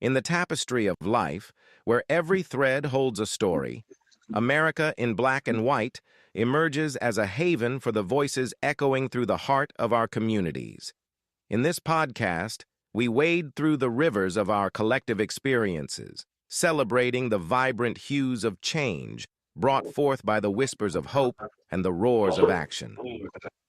In the tapestry of life, where every thread holds a story, America in Black and White emerges as a haven for the voices echoing through the heart of our communities. In this podcast, we wade through the rivers of our collective experiences, celebrating the vibrant hues of change brought forth by the whispers of hope and the roars of action.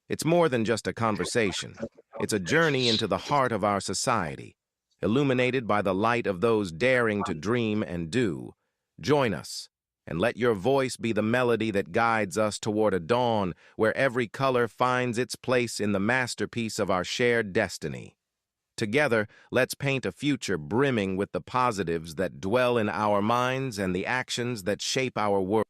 It's more than just a conversation. It's a journey into the heart of our society, illuminated by the light of those daring to dream and do. Join us, and let your voice be the melody that guides us toward a dawn where every color finds its place in the masterpiece of our shared destiny. Together, let's paint a future brimming with the positives that dwell in our minds and the actions that shape our world.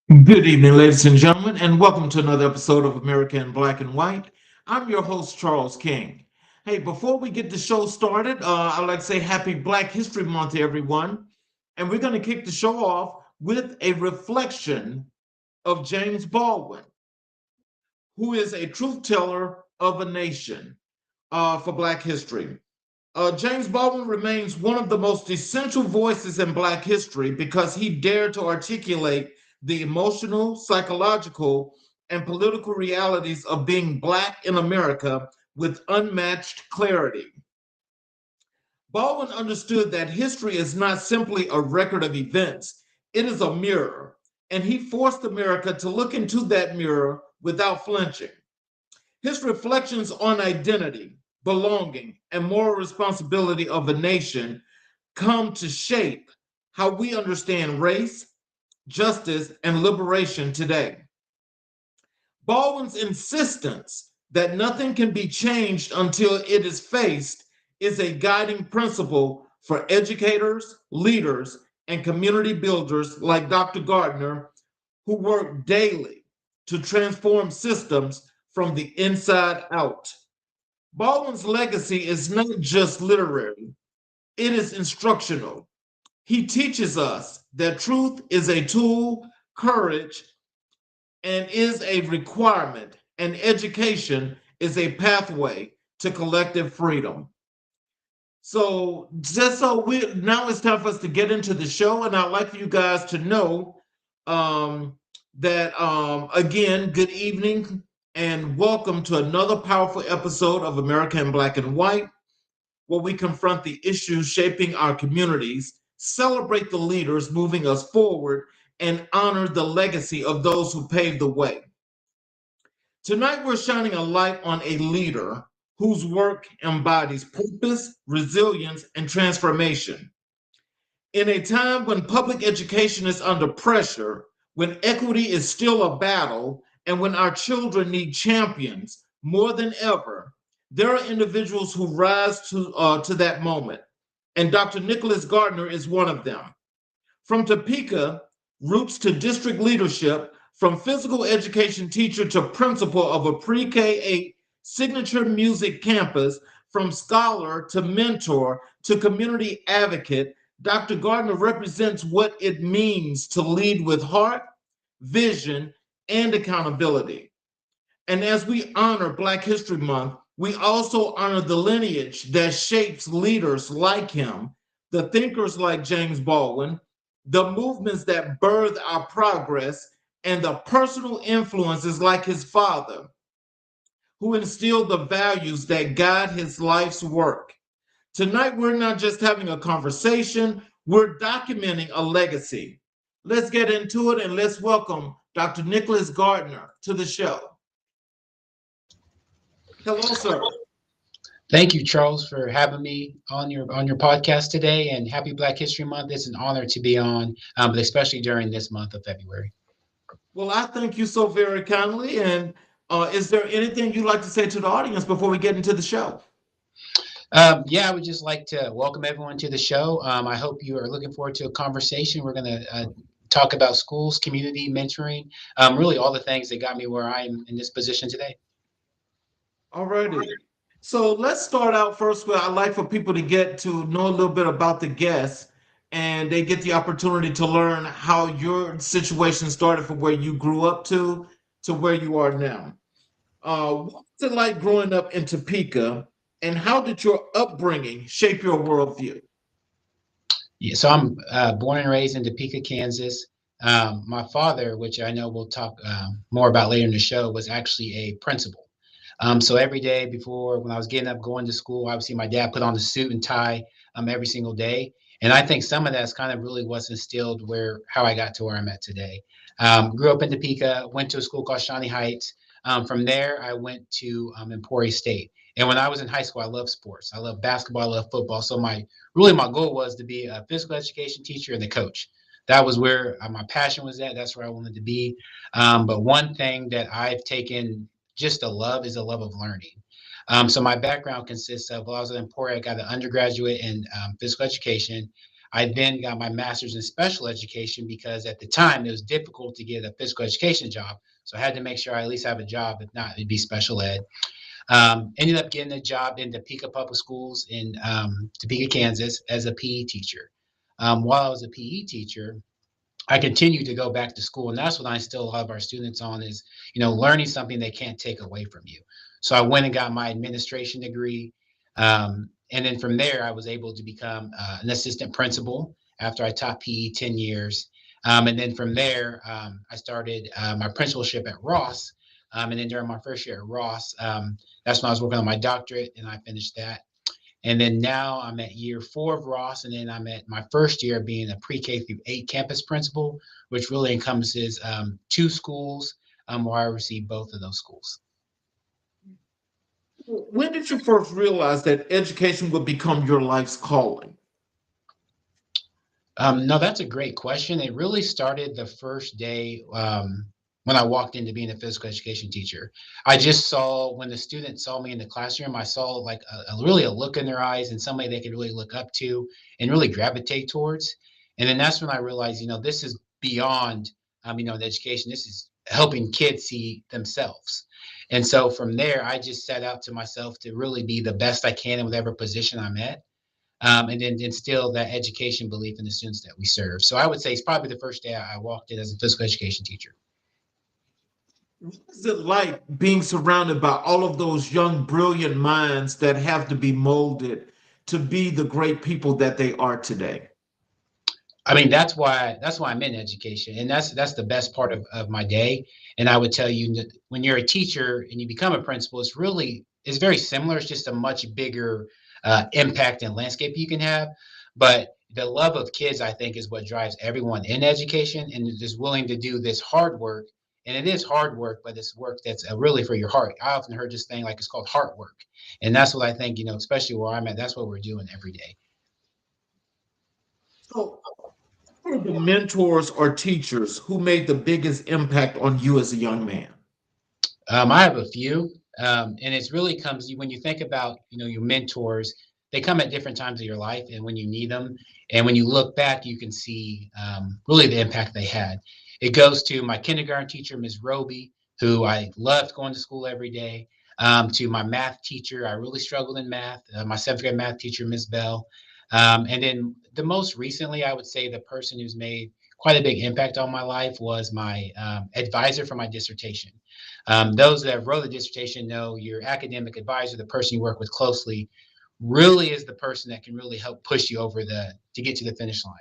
Good evening, ladies and gentlemen, and welcome to another episode of America in Black and White. I'm your host, Charles King. Hey, before we get the show started, I'd like to say Happy Black History Month to everyone. And we're going to kick the show off with a reflection of James Baldwin, who is a truth teller of a nation for Black history. James Baldwin remains one of the most essential voices in Black history because he dared to articulate the emotional, psychological, and political realities of being Black in America with unmatched clarity. Baldwin understood that history is not simply a record of events, it is a mirror, and he forced America to look into that mirror without flinching. His reflections on identity, belonging, and moral responsibility of a nation come to shape how we understand race, justice, and liberation today. Baldwin's insistence that nothing can be changed until it is faced is a guiding principle for educators, leaders, and community builders like Dr. Gardner, who work daily to transform systems from the inside out. Baldwin's legacy is not just literary, it is instructional. He teaches us that truth is a tool, courage, and is a requirement, and education is a pathway to collective freedom. So, just so we now it's time for us to get into the show, and I'd like for you guys to know that again, good evening and welcome to another powerful episode of America in Black and White, where we confront the issues shaping our communities, celebrate the leaders moving us forward, and honor the legacy of those who paved the way. Tonight, we're shining a light on a leader whose work embodies purpose, resilience, and transformation. In a time when public education is under pressure, when equity is still a battle, and when our children need champions more than ever, there are individuals who rise to that moment. And Dr. Nicolas Gardner is one of them. From Topeka roots to district leadership, from physical education teacher to principal of a pre-K-8 signature music campus, from scholar to mentor to community advocate, Dr. Gardner represents what it means to lead with heart, vision, and accountability. And as we honor Black History Month, we also honor the lineage that shapes leaders like him, the thinkers like James Baldwin, the movements that birth our progress, and the personal influences like his father, who instilled the values that guide his life's work. Tonight, we're not just having a conversation, we're documenting a legacy. Let's get into it and let's welcome Dr. Nicolas Gardner to the show. Hello, sir. Thank you, Charles, for having me on your podcast today. And happy Black History Month. It's an honor to be on, but especially during this month of February. Well, I thank you so very kindly. And is there anything you'd like to say to the audience before we get into the show? Yeah, I would just like to welcome everyone to the show. I hope you are looking forward to a conversation. We're going to talk about schools, community, mentoring, really all the things that got me where I am in this position today. All righty. So let's start out first with I'd like for people to get to know a little bit about the guests and they get the opportunity to learn how your situation started from where you grew up to where you are now. What's it like growing up in Topeka And how did your upbringing shape your worldview? Yeah, so I'm born and raised in Topeka, Kansas. My father, which I know we'll talk more about later in the show, was actually a principal. So every day before, when I was getting up, going to school, obviously my dad put on the suit and tie every single day. And I think some of that's kind of really what's instilled where how I got to where I'm at today. Grew up in Topeka, went to a school called Shawnee Heights. From there, I went to Emporia State. And when I was in high school, I loved sports. I love basketball. I love football. So my goal was to be a physical education teacher and a coach. That was where my passion was at. That's where I wanted to be. But one thing that I've taken just a love is a love of learning. So my background consists of, while I was at Emporia, I got an undergraduate in physical education. I then got my master's in special education because at the time it was difficult to get a physical education job. So I had to make sure I at least have a job. If not, it'd be special ed. Ended up getting a job in Topeka Public Schools in Topeka, Kansas as a PE teacher. While I was a PE teacher, I continue to go back to school, and that's what I instill a lot of our students on is, learning something they can't take away from you. So I went and got my administration degree, and then from there I was able to become an assistant principal after I taught PE 10 years, and then from there I started my principalship at Ross, and then during my first year at Ross, that's when I was working on my doctorate, and I finished that. And then now I'm at year 4 of Ross, and then I'm at my first year being a pre-K through 8 campus principal, which really encompasses 2 schools where I receive both of those schools. When did you first realize that education would become your life's calling? No, that's a great question. It really started the first day when I walked into being a physical education teacher. I just saw when the students saw me in the classroom, I saw like really a look in their eyes and somebody they could really look up to and really gravitate towards. And then that's when I realized, this is beyond, the education. This is helping kids see themselves. And so from there, I just set out to myself to really be the best I can in whatever position I'm at, and then instill that education belief in the students that we serve. So I would say it's probably the first day I walked in as a physical education teacher. What is it like being surrounded by all of those young, brilliant minds that have to be molded to be the great people that they are today? I mean, that's why I'm in education, and that's the best part of my day. And I would tell you that when you're a teacher and you become a principal, it's very similar. It's just a much bigger impact and landscape you can have. But the love of kids, I think, is what drives everyone in education and is willing to do this hard work. And it is hard work, but it's work that's really for your heart. I often heard this thing like it's called heart work, and that's what I think. Especially where I'm at, that's what we're doing every day. So, who are the mentors or teachers who made the biggest impact on you as a young man? I have a few, and it's really comes when you think about your mentors. They come at different times of your life, and when you need them, and when you look back, you can see really the impact they had. It goes to my kindergarten teacher, Ms. Roby, who I loved going to school every day. To my math teacher, I really struggled in math. My 7th grade math teacher, Ms. Bell, and then the most recently, I would say the person who's made quite a big impact on my life was my advisor for my dissertation. Those that wrote the dissertation know your academic advisor, the person you work with closely, really is the person that can really help push you over to get to the finish line.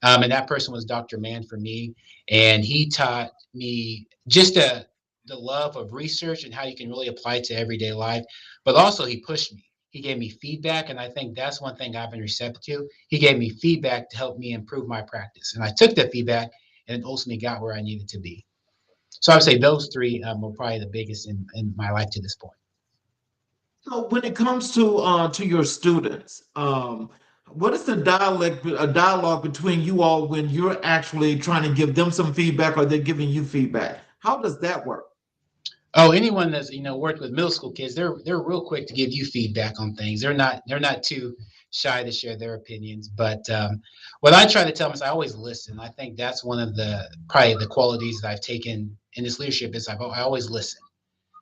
And that person was Dr. Mann for me, and he taught me just the love of research and how you can really apply it to everyday life. But also, he pushed me. He gave me feedback, and I think that's one thing I've been receptive to. He gave me feedback to help me improve my practice, and I took that feedback and ultimately got where I needed to be. So I would say those 3 were probably the biggest in my life to this point. So, when it comes to your students, what is the dialogue between you all when you're actually trying to give them some feedback or they're giving you feedback? How does that work? Oh, anyone that's worked with middle school kids, they're real quick to give you feedback on things. They're not too shy to share their opinions. But what I try to tell them is I always listen. I think that's one of the probably the qualities that I've taken in this leadership is I always listen.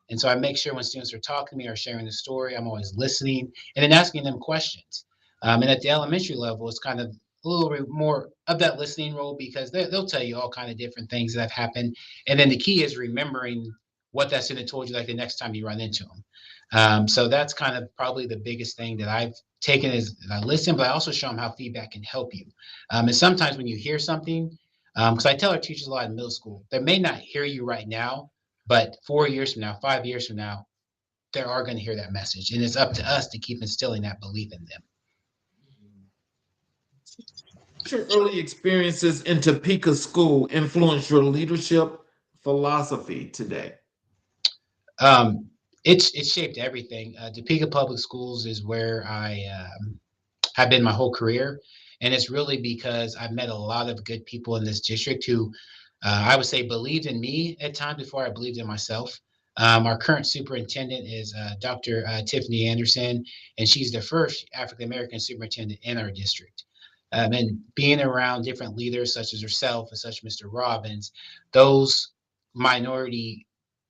And so I make sure when students are talking to me or sharing the story, I'm always listening and then asking them questions. And at the elementary level, it's kind of a little bit more of that listening role because they'll tell you all kind of different things that have happened. And then the key is remembering what that student told you like the next time you run into them. So that's kind of probably the biggest thing that I've taken is I listen, but I also show them how feedback can help you. And sometimes when you hear something, because I tell our teachers a lot in middle school, they may not hear you right now, but 4 years from now, 5 years from now, they are going to hear that message. And it's up to us to keep instilling that belief in them. Your early experiences in Topeka School influence your leadership philosophy today? Um, it's shaped everything. Topeka Public Schools is where I have been my whole career. And it's really because I've met a lot of good people in this district who I would say believed in me at times before I believed in myself. Our current superintendent is Dr. Tiffany Anderson, and she's the first African American superintendent in our district. And being around different leaders such as herself and such as Mr. Robbins, those minority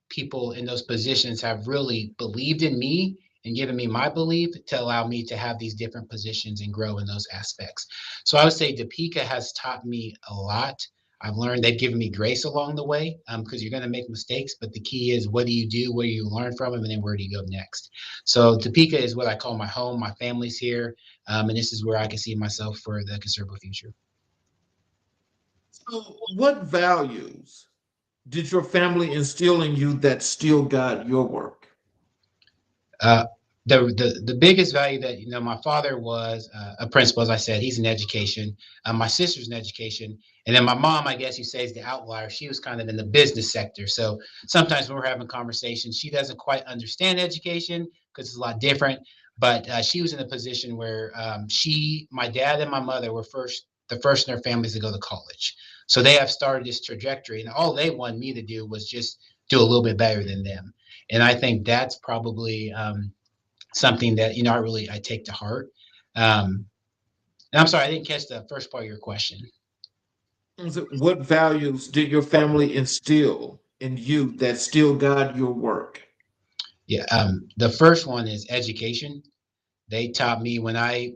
people in those positions have really believed in me and given me my belief to allow me to have these different positions and grow in those aspects. So I would say Topeka has taught me a lot. I've learned they've given me grace along the way because you're going to make mistakes, but the key is what do you do, what do you learn from them, and then where do you go next? So Topeka is what I call my home. My family's here, and this is where I can see myself for the conservative future. So, what values did your family instill in you that still guide your work? Uh, the biggest value that my father was a principal, as I said, he's in education. My sister's in education, and then my mom, I guess you say, is the outlier. She was kind of in the business sector. So sometimes when we're having conversations, she doesn't quite understand education because it's a lot different. But she was in a position where my dad, and my mother were the first in their families to go to college. So they have started this trajectory, and all they wanted me to do was just do a little bit better than them. And I think that's probably something that I take to heart. And I'm sorry, I didn't catch the first part of your question. What values did your family instill in you that still guide your work? Yeah, the first one is education. They taught me when I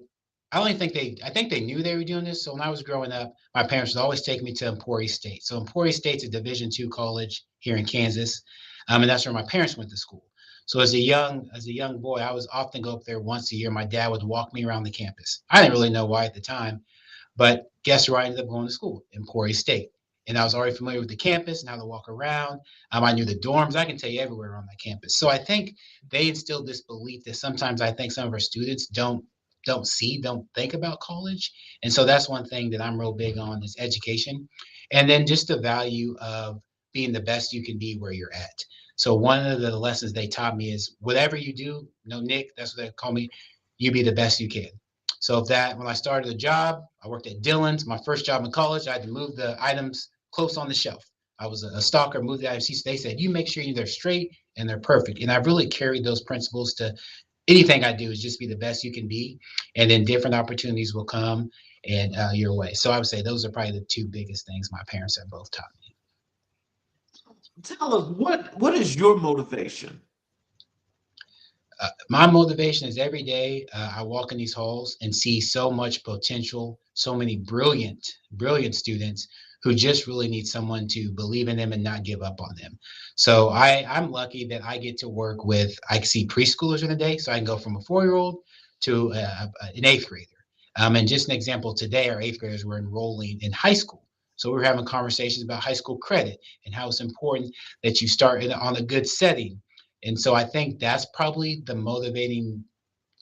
only think I think they knew they were doing this. So when I was growing up, my parents would always take me to Emporia State. So Emporia State's a Division II college here in Kansas, and that's where my parents went to school. So as a young boy, I was often go up there once a year. My dad would walk me around the campus. I didn't really know why at the time, but guess where I ended up going to school? Emporia State. And I was already familiar with the campus and how to walk around. I knew the dorms. I can tell you everywhere on that campus. So I think they instilled this belief that sometimes I think some of our students don't think about college. And so that's one thing that I'm real big on is education. And then just the value of being the best you can be where you're at. So one of the lessons they taught me is whatever you do, Nick, that's what they call me, you be the best you can. So when I started a job, I worked at Dillon's, my first job in college, I had to move the items close on the shelf. I was a stalker, moved the items. They said, you make sure they're straight and they're perfect. And I've really carried those principles to anything I do is just be the best you can be. And then different opportunities will come and your way. So I would say those are probably the two biggest things my parents have both taught me. Tell us what is your motivation? My motivation is every day I walk in these halls and see so much potential, so many brilliant students who just really need someone to believe in them and not give up on them. So I'm lucky that I get to work with, I see preschoolers in a day, so I can go from a 4-year-old to an eighth grader. And just an example, today our eighth graders were enrolling in high school. So we're having conversations about high school credit and how it's important that you start on a good setting. And so I think that's probably the motivating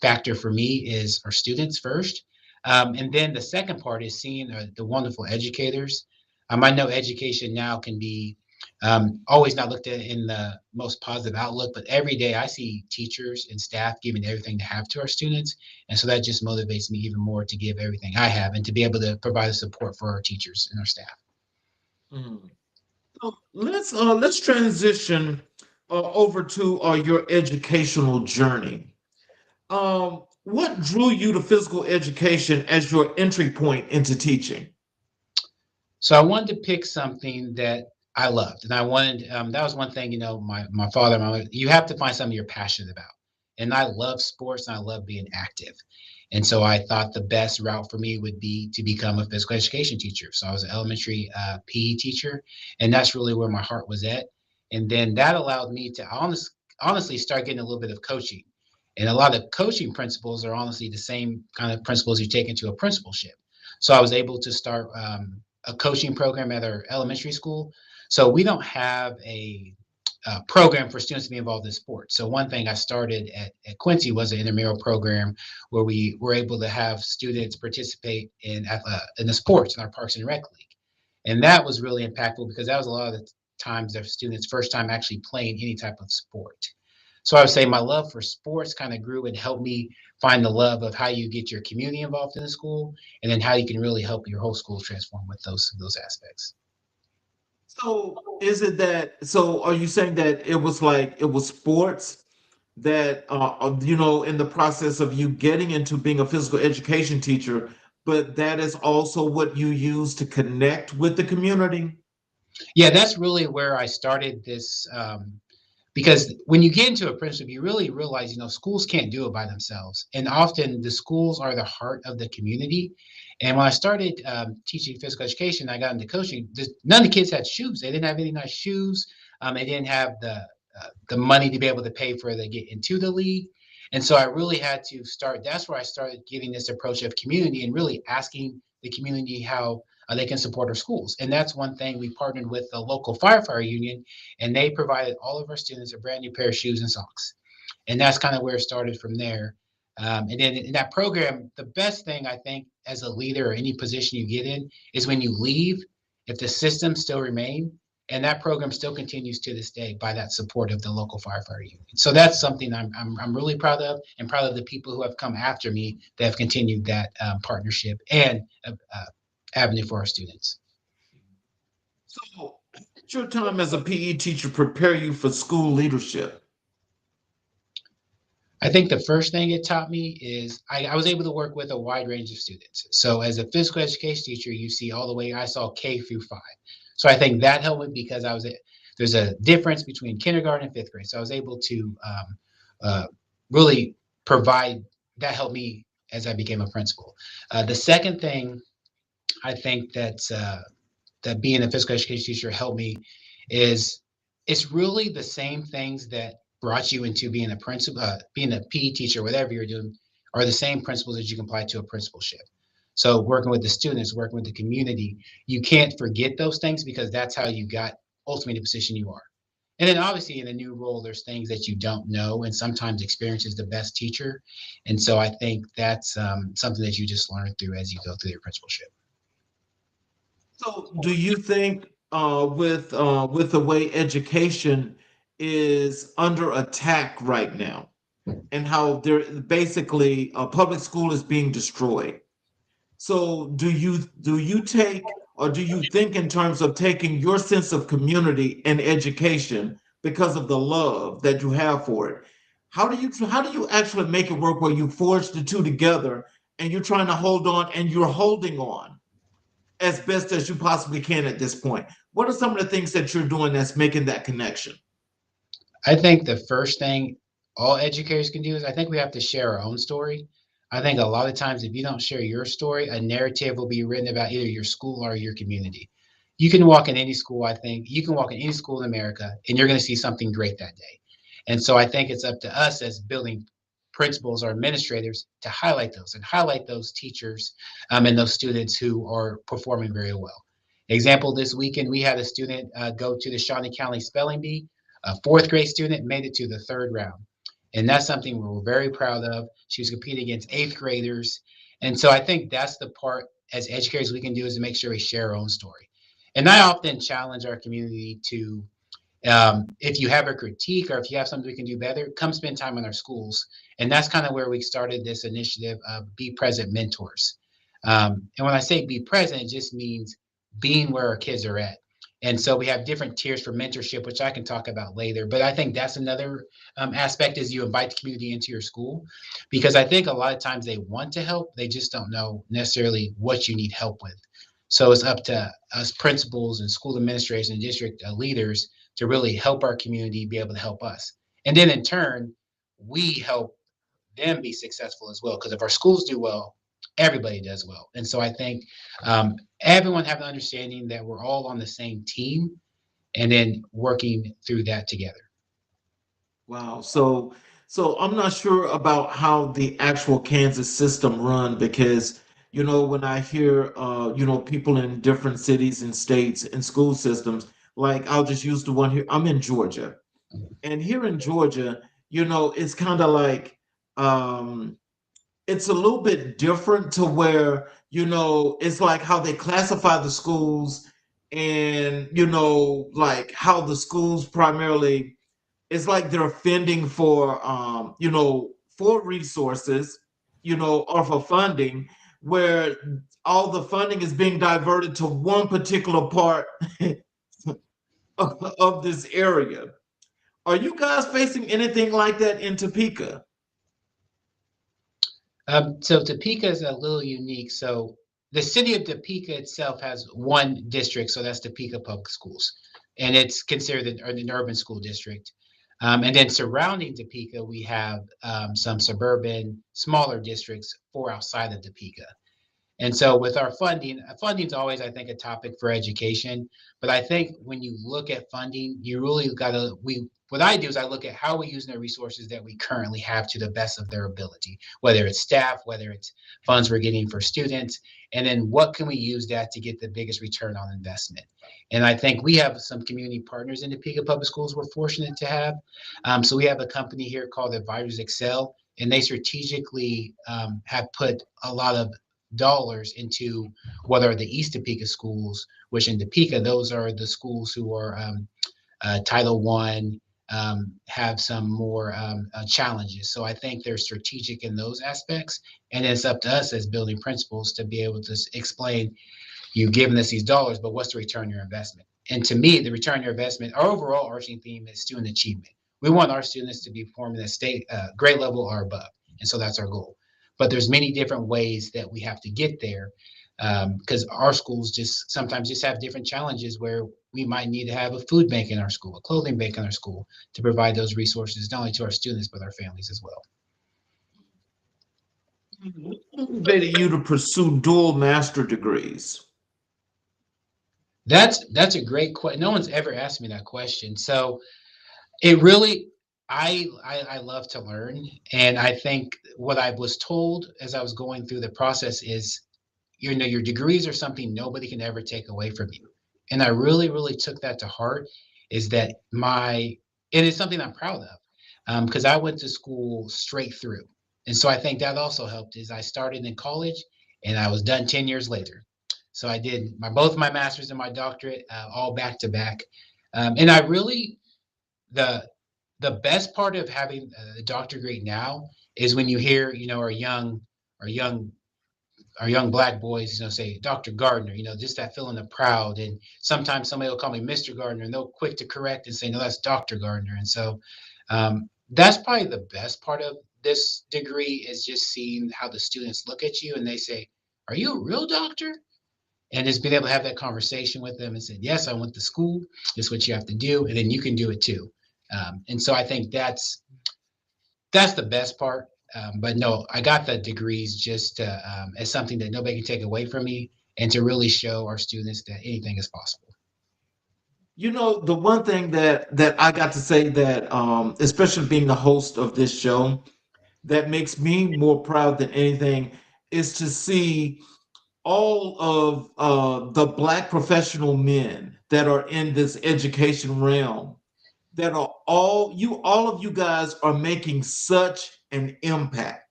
factor for me is our students first. And then the second part is seeing the wonderful educators. I know education now can be always not looked at in the most positive outlook, but every day I see teachers and staff giving everything they have to our students. And so that just motivates me even more to give everything I have and to be able to provide the support for our teachers and our staff. Mm. So let's transition over to your educational journey. What drew you to physical education as your entry point into teaching? So I wanted to pick something that I loved, and I wanted that was one thing. My father, you have to find something you're passionate about, and I love sports and I love being active, and so I thought the best route for me would be to become a physical education teacher. So I was an elementary PE teacher, and that's really where my heart was at. And then that allowed me to honestly start getting a little bit of coaching. And a lot of coaching principles are honestly the same kind of principles you take into a principalship. So I was able to start a coaching program at our elementary school. So we don't have a program for students to be involved in sports. So one thing I started at Quincy was an intramural program where we were able to have students participate in the sports in our Parks and Rec League. And that was really impactful because that was a lot of the times their students' first time actually playing any type of sport. So I would say my love for sports kind of grew and helped me find the love of how you get your community involved in the school, and then how you can really help your whole school transform with those aspects. So is it that, so are you saying that it was like, it was sports that, in the process of you getting into being a physical education teacher, but that is also what you use to connect with the community? Yeah, that's really where I started this. Because when you get into apprenticeship, you really realize, schools can't do it by themselves. And often the schools are the heart of the community. And when I started teaching physical education, I got into coaching. None of the kids had shoes. They didn't have any nice shoes. They didn't have the money to be able to pay for to get into the league. And so I really had to start. That's where I started getting this approach of community and really asking the community how they can support our schools. And that's one thing we partnered with the local firefighter union, and they provided all of our students a brand new pair of shoes and socks. And that's kind of where it started from there. And then in that program, the best thing I think as a leader or any position you get in is when you leave, if the systems still remain, and that program still continues to this day by that support of the local firefighter union. So that's something I'm really proud of, and proud of the people who have come after me that have continued that partnership and avenue for our students. So, did your time as a PE teacher prepare you for school leadership? I think the first thing it taught me is I was able to work with a wide range of students. So as a physical education teacher, you see all the way, I saw K through 5. So I think that helped me because there's a difference between kindergarten and fifth grade. So I was able to uh, really provide, that helped me as I became a principal. The second thing I think that being a physical education teacher helped me is it's really the same things that brought you into being a principal, being a PE teacher, whatever you're doing, are the same principles that you can apply to a principalship. So working with the students, working with the community, you can't forget those things because that's how you got ultimately the position you are. And then obviously in a new role, there's things that you don't know, and sometimes experience is the best teacher. And so I think that's something that you just learn through as you go through your principalship. So, do you think with the way education is under attack right now, and how there basically public school is being destroyed? So, do you take, or do you think in terms of taking your sense of community and education because of the love that you have for it? How do you actually make it work where you forge the two together and you're trying to hold on and you're holding on as best as you possibly can at this point? What are some of the things that you're doing that's making that connection? I think the first thing all educators can do is I think we have to share our own story. I think a lot of times if you don't share your story, a narrative will be written about either your school or your community. You can walk in any school, I think you can walk in any school in America and you're going to see something great that day. And so I think it's up to us as building principals or administrators to highlight those and highlight those teachers and those students who are performing very well. Example, this weekend we had a student go to the Shawnee County Spelling Bee. A fourth grade student made it to the third round. And that's something we're very proud of. She was competing against eighth graders. And so I think that's the part as educators we can do is to make sure we share our own story. And I often challenge our community to, if you have a critique or if you have something we can do better, come spend time in our schools. And that's kind of where we started this initiative of Be Present Mentors. And when I say be present, it just means being where our kids are at. And so we have different tiers for mentorship, which I can talk about later. But I think that's another aspect is you invite the community into your school, because I think a lot of times they want to help, they just don't know necessarily what you need help with. So it's up to us principals and school administrators and district leaders to really help our community be able to help us. And then in turn, we help them be successful as well. Because if our schools do well, everybody does well. And so I think everyone have an understanding that we're all on the same team and then working through that together. Wow. So I'm not sure about how the actual Kansas system run because when I hear people in different cities and states and school systems, like I'll just use the one here. I'm in Georgia. And here in Georgia, it's kind of like um it's a little bit different to where, it's like how they classify the schools and like how the schools primarily it's like they're fending for for resources, or for funding, where all the funding is being diverted to one particular part of this area. Are you guys facing anything like that in Topeka? So Topeka is a little unique. So the city of Topeka itself has one district, so that's Topeka Public Schools, and it's considered an urban school district. And then surrounding Topeka, we have some suburban, smaller districts for outside of Topeka. And so with our funding is always, I think, a topic for education. But I think when you look at funding, you really gotta what I do is I look at how we're using the resources that we currently have to the best of their ability, whether it's staff, whether it's funds we're getting for students, and then what can we use that to get the biggest return on investment. And I think we have some community partners in the Topeka Public Schools we're fortunate to have. So we have a company here called Advisors Excel, and they strategically have put a lot of dollars into what are the East Topeka schools, which in Topeka, those are the schools who are Title One, have some more challenges. So I think they're strategic in those aspects. And it's up to us as building principals to be able to explain, you've given us these dollars, but what's the return on your investment? And to me, the return on your investment, our overall arching theme is student achievement. We want our students to be performing at state grade level or above. And so that's our goal. But there's many different ways that we have to get there, because our schools just sometimes just have different challenges where we might need to have a food bank in our school, a clothing bank in our school to provide those resources not only to our students but our families as well. What motivated you to pursue dual master degrees? That's a great question. No one's ever asked me that question. So it really, I love to learn, and I think what I was told as I was going through the process is, your degrees are something nobody can ever take away from you, and I really, really took that to heart. Is that it is something I'm proud of, because I went to school straight through, and so I think that also helped. Is I started in college, and I was done 10 years later. So I did both my master's and my doctorate all back to back, and I really the the best part of having a doctor degree now is when you hear, our young our young black boys, say Dr. Gardner, just that feeling of proud. And sometimes somebody will call me Mr. Gardner, and they'll quick to correct and say, no, that's Dr. Gardner. And so that's probably the best part of this degree, is just seeing how the students look at you and they say, are you a real doctor? And just being able to have that conversation with them and say, yes, I went to school. This is what you have to do. And then you can do it too. And so I think that's the best part. But no, I got the degrees just as something that nobody can take away from me, and to really show our students that anything is possible. The one thing that I got to say that, especially being the host of this show, that makes me more proud than anything is to see all of the black professional men that are in this education realm, that are all of you guys are making such an impact.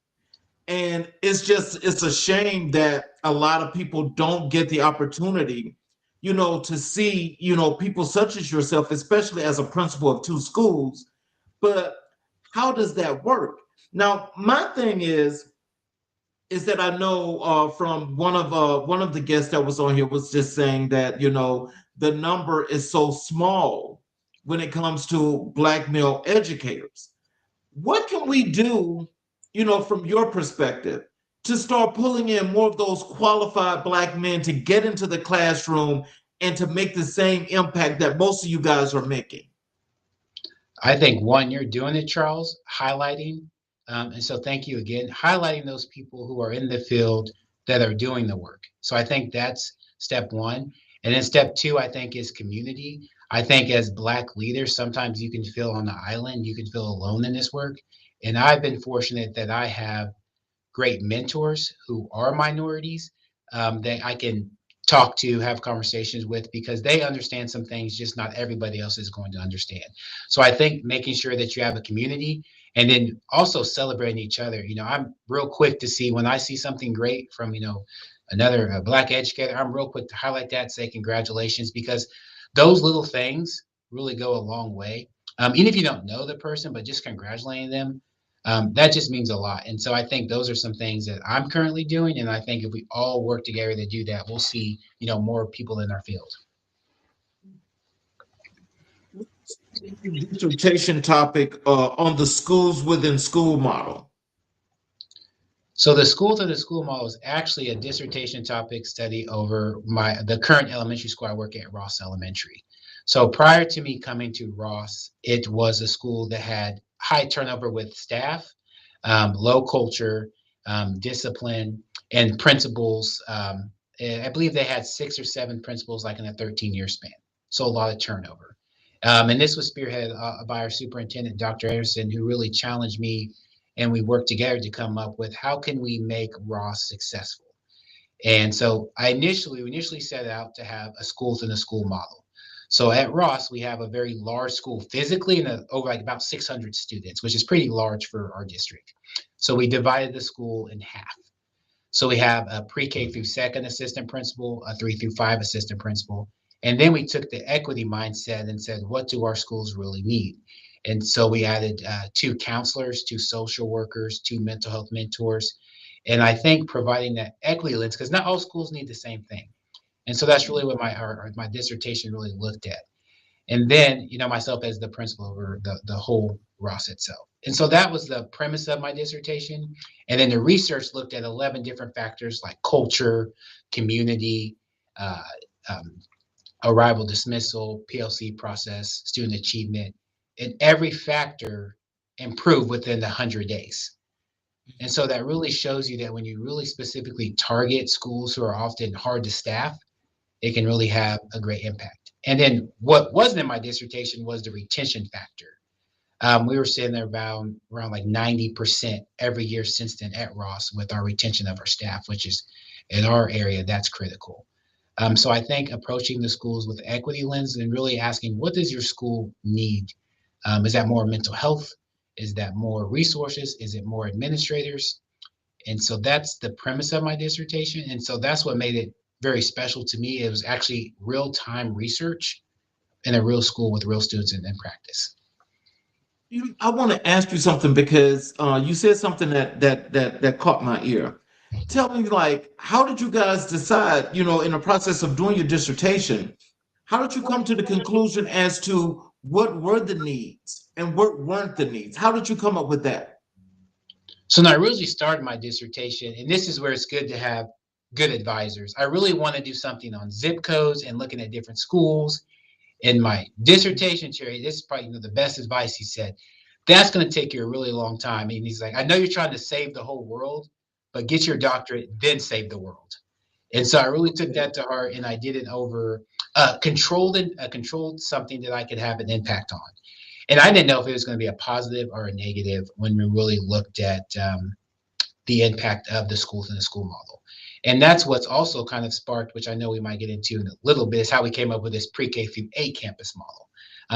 And it's a shame that a lot of people don't get the opportunity, to see, people such as yourself, especially as a principal of two schools. But how does that work? Now, my thing is that I know, from one of the guests that was on here was just saying that, the number is so small when it comes to black male educators. What can we do, from your perspective, to start pulling in more of those qualified black men to get into the classroom and to make the same impact that most of you guys are making? I think one, you're doing it, Charles, highlighting. And so thank you again, highlighting those people who are in the field that are doing the work. So I think that's step one. And then step two, I think, is community. I think as Black leaders, sometimes you can feel on the island, you can feel alone in this work. And I've been fortunate that I have great mentors who are minorities that I can talk to, have conversations with, because they understand some things just not everybody else is going to understand. So I think making sure that you have a community and then also celebrating each other. I'm real quick to see when I see something great from, another Black educator, I'm real quick to highlight that, say congratulations, because those little things really go a long way. Even if you don't know the person, but just congratulating them, that just means a lot. And so I think those are some things that I'm currently doing. And I think if we all work together to do that, we'll see, more people in our field. Dissertation topic on the schools within school model. So the school to the school model is actually a dissertation topic study over the current elementary school I work at, Ross Elementary. So prior to me coming to Ross, it was a school that had high turnover with staff, low culture, discipline, and principals. I believe they had 6 or 7 principals, like in a 13-year span. So a lot of turnover. And this was spearheaded by our superintendent, Dr. Anderson, who really challenged me, and we worked together to come up with how can we make Ross successful. And so we initially set out to have a schools in a school model. So at Ross, we have a very large school physically and over like about 600 students, which is pretty large for our district. So we divided the school in half. So we have a pre-K through second assistant principal, a 3 through 5 assistant principal. And then we took the equity mindset and said, what do our schools really need? And so we added 2 counselors, 2 social workers, 2 mental health mentors. And I think providing that equity lens, because not all schools need the same thing. And so that's really what my dissertation really looked at. And then, myself as the principal over the whole Ross itself. And so that was the premise of my dissertation. And then the research looked at 11 different factors like culture, community, uh, um, arrival dismissal, PLC process, student achievement, and every factor improved within the 100 days. And so that really shows you that when you really specifically target schools who are often hard to staff, it can really have a great impact. And then what wasn't in my dissertation was the retention factor. We were sitting there around like 90% every year since then at Ross with our retention of our staff, which is in our area, that's critical. So I think approaching the schools with equity lens and really asking, what does your school need? Is that more mental health? Is that more resources? Is it more administrators? And so that's the premise of my dissertation. And so that's what made it very special to me. It was actually real-time research in a real school with real students in practice. I want to ask you something because you said something that caught my ear. Tell me, like, how did you guys decide, in the process of doing your dissertation, how did you come to the conclusion as to what were the needs and what weren't the needs? How did you come up with that? So when I originally started my dissertation, and this is where it's good to have good advisors. I really want to do something on zip codes and looking at different schools. In my dissertation, Cherry, this is probably the best advice he said. That's going to take you a really long time. And he's like, I know you're trying to save the whole world, but get your doctorate, then save the world. And so I really took that to heart, and I did it over controlled something that I could have an impact on. And I didn't know if it was going to be a positive or a negative when we really looked at the impact of the schools in the school model. And that's what's also kind of sparked, which I know we might get into in a little bit, is how we came up with this pre-K through 8 campus model.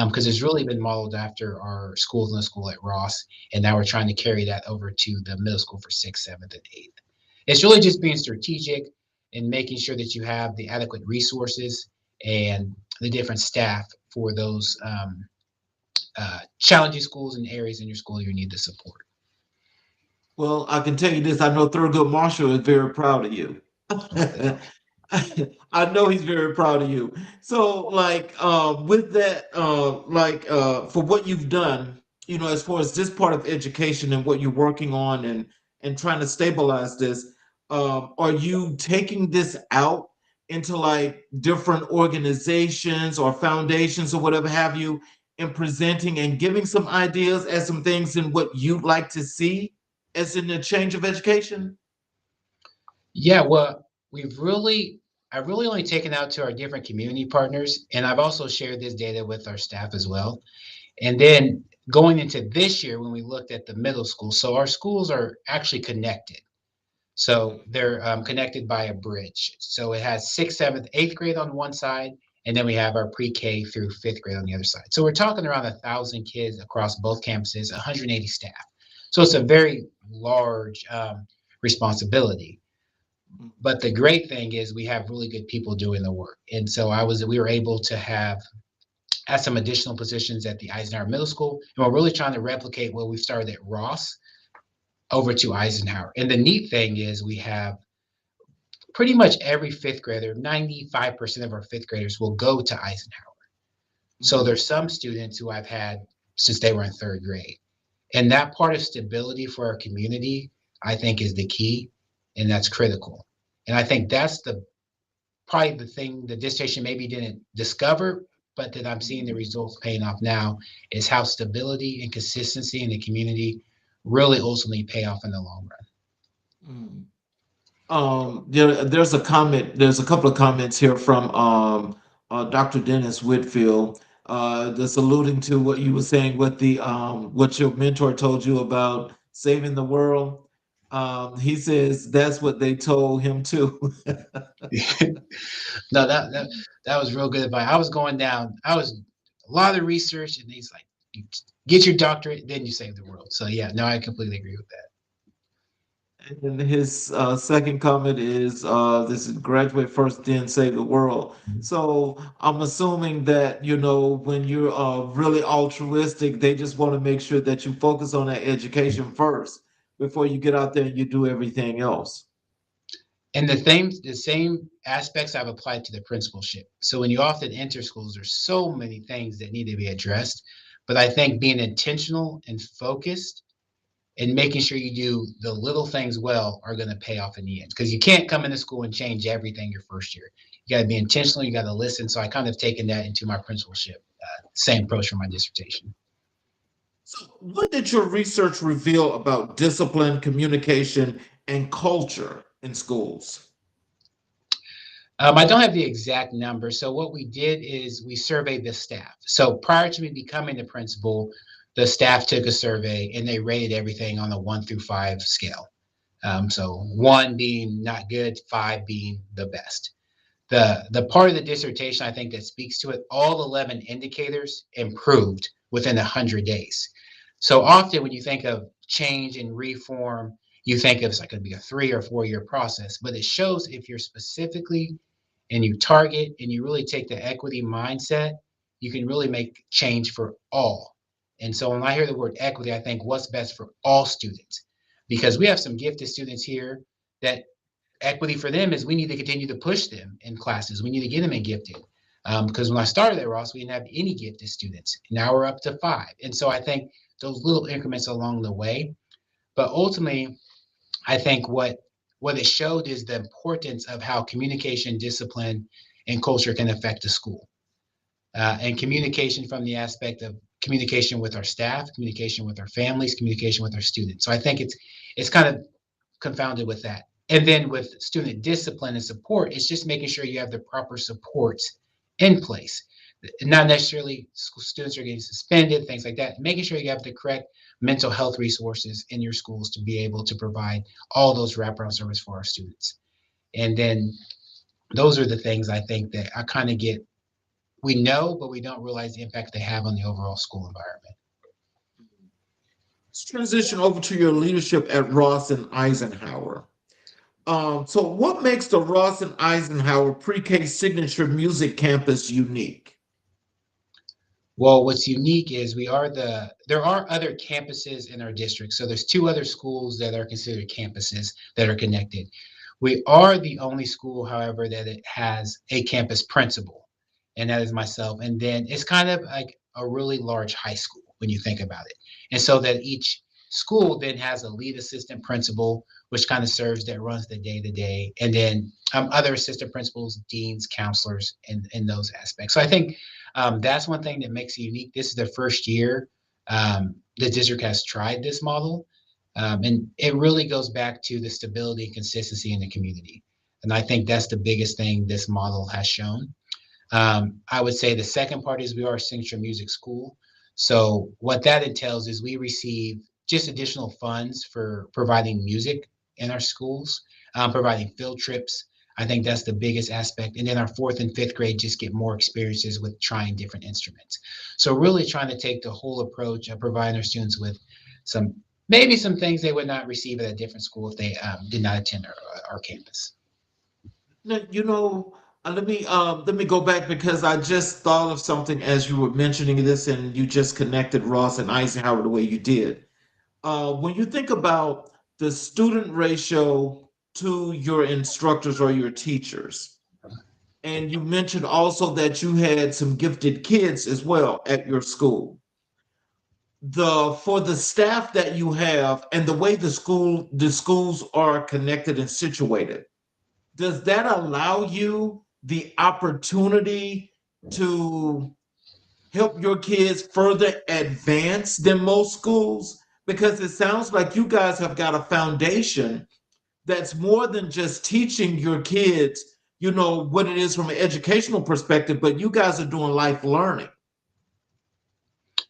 Because it's really been modeled after our schools in the school at Ross, and now we're trying to carry that over to the middle school for 6th, 7th, and 8th. It's really just being strategic and making sure that you have the adequate resources and the different staff for those challenging schools and areas in your school you need the support. Well, I can tell you this. I know Thurgood Marshall is very proud of you. I know he's very proud of you. So, like, with that, for what you've done, as far as this part of education and what you're working on and trying to stabilize this, are you taking this out into like different organizations or foundations or whatever have you, and presenting and giving some ideas as some things in what you'd like to see as in the change of education? Yeah, well, we've really, I've really only taken out to our different community partners, and I've also shared this data with our staff as well. And then going into this year, when we looked at the middle school, so our schools are actually connected. So they're connected by a bridge. So it has sixth, seventh, eighth grade on one side, and then we have our pre-K through fifth grade on the other side. So we're talking around 1,000 kids across both campuses, 180 staff. So it's a very large responsibility. But the great thing is we have really good people doing the work. And so we were able to have some additional positions at the Eisenhower Middle School, and we're really trying to replicate what we started at Ross over to Eisenhower. And the neat thing is we have pretty much every fifth grader, 95% of our fifth graders will go to Eisenhower. So there's some students who I've had since they were in third grade. And that part of stability for our community, I think, is the key, and that's critical. And I think that's probably the thing the dissertation maybe didn't discover, but that I'm seeing the results paying off now, is how stability and consistency in the community really ultimately pay off in the long run. There's a comment. There's a couple of comments here from Dr. Dennis Whitfield, that's alluding to what you were saying with the what your mentor told you about saving the world. He says that's what they told him too. No, that was real good advice. I was going down. I was a lot of research, and he's like, "You get your doctorate, then you save the world." So yeah, no, I completely agree with that. And his second comment is, this is graduate first, then save the world. So I'm assuming that, when you're really altruistic, they just want to make sure that you focus on that education first before you get out there and you do everything else. And the same aspects I've applied to the principalship. So when you often enter schools, there's so many things that need to be addressed. But I think being intentional and focused and making sure you do the little things well are going to pay off in the end. Because you can't come into school and change everything your first year. You got to be intentional. You got to listen. So I kind of taken that into my principalship, same approach for my dissertation. So, what did your research reveal about discipline, communication, and culture in schools? I don't have the exact number. So what we did is we surveyed the staff. So prior to me becoming the principal, the staff took a survey and they rated everything on a 1 through 5 scale. So 1 being not good, 5 being the best. The part of the dissertation I think that speaks to it, all 11 indicators improved within 100 days. So often when you think of change and reform, you think of it's like going to be a 3 or 4 year process, but it shows if you're specifically and you target and you really take the equity mindset, you can really make change for all. And so when I hear the word equity, I think what's best for all students, because we have some gifted students here that equity for them is we need to continue to push them in classes. We need to get them in gifted. Because when I started at Ross, we didn't have any gifted students. Now we're up to 5. And so I think those little increments along the way. But ultimately, I think what it showed is the importance of how communication, discipline, and culture can affect the school. And communication from the aspect of communication with our staff, communication with our families, communication with our students. So I think it's kind of confounded with that. And then with student discipline and support, it's just making sure you have the proper supports in place. Not necessarily students are getting suspended, things like that. Making sure you have the correct mental health resources in your schools to be able to provide all those wraparound service for our students. And then those are the things I think that I kind of we know, but we don't realize the impact they have on the overall school environment. Let's transition over to your leadership at Ross and Eisenhower. So, what makes the Ross and Eisenhower pre-K signature music campus unique? Well, what's unique is there are other campuses in our district. So there's 2 other schools that are considered campuses that are connected. We are the only school, however, that it has a campus principal, and that is myself. And then it's kind of like a really large high school when you think about it. And so that each school then has a lead assistant principal, which kind of serves that runs the day to day, and then other assistant principals, deans, counselors, and those aspects. So I think that's one thing that makes it unique. This is the first year the district has tried this model. And it really goes back to the stability and consistency in the community. And I think that's the biggest thing this model has shown. I would say the second part is we are a signature music school. So what that entails is we receive just additional funds for providing music in our schools, providing field trips. I think that's the biggest aspect. And then our fourth and fifth grade just get more experiences with trying different instruments. So really trying to take the whole approach of providing our students with some, maybe some things they would not receive at a different school if they did not attend our campus. Now, let me go back because I just thought of something as you were mentioning this, and you just connected Ross and Eisenhower the way you did. When you think about the student ratio to your instructors or your teachers, and you mentioned also that you had some gifted kids as well at your school. For the staff that you have and the way the schools are connected and situated, does that allow you the opportunity to help your kids further advance than most schools? Because it sounds like you guys have got a foundation that's more than just teaching your kids, what it is from an educational perspective, but you guys are doing life learning.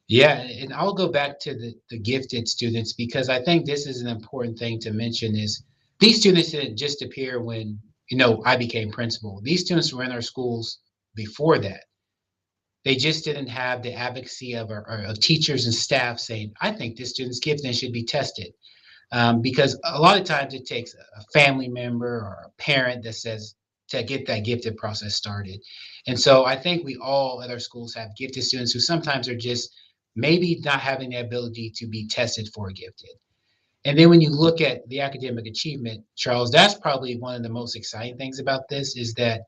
Yeah, and I'll go back to the gifted students because I think this is an important thing to mention is these students didn't just appear when, I became principal. These students were in our schools before that. They just didn't have the advocacy of teachers and staff saying, I think this student's gifted and should be tested. Because a lot of times it takes a family member or a parent that says to get that gifted process started. And so I think we all at our schools have gifted students who sometimes are just maybe not having the ability to be tested for gifted. And then when you look at the academic achievement, Charles, that's probably one of the most exciting things about this is that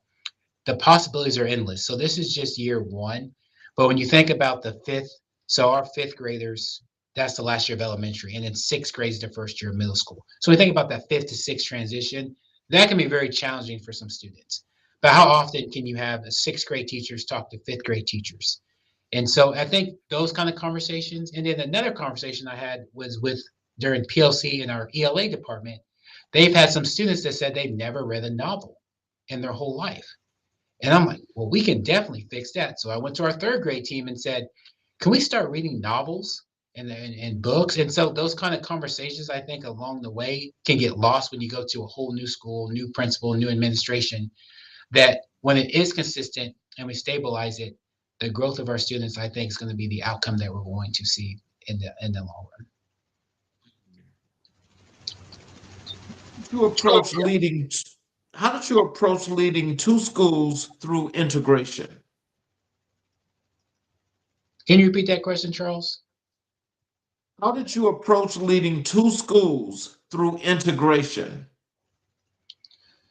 the possibilities are endless. So this is just year one. But when you think about the fifth, so our fifth graders, that's the last year of elementary, and then sixth grade is the first year of middle school. So we think about that fifth to sixth transition, that can be very challenging for some students. But how often can you have sixth grade teachers talk to fifth grade teachers? And so I think those kind of conversations. And then another conversation I had was with during PLC in our ELA department. They've had some students that said they've never read a novel in their whole life. And I'm like, well, we can definitely fix that. So I went to our third grade team and said, can we start reading novels and books? And so those kind of conversations, I think, along the way can get lost when you go to a whole new school, new principal, new administration, that when it is consistent and we stabilize it, the growth of our students, I think, is going to be the outcome that we're going to see in the long run. You approach leading, how did you approach leading two schools through integration? Can you repeat that question, Charles? How did you approach leading two schools through integration?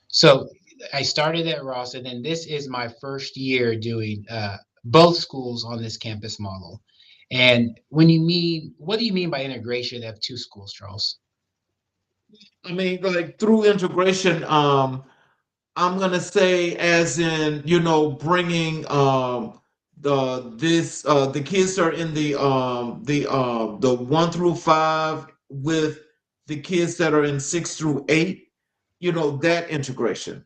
So I started at Ross, and then this is my first year doing both schools on this campus model. And what do you mean by integration of two schools, Charles? I mean, like through integration, I'm gonna say as in, bringing the kids that are in the 1 through 5 with the kids that are in 6 through 8, that integration.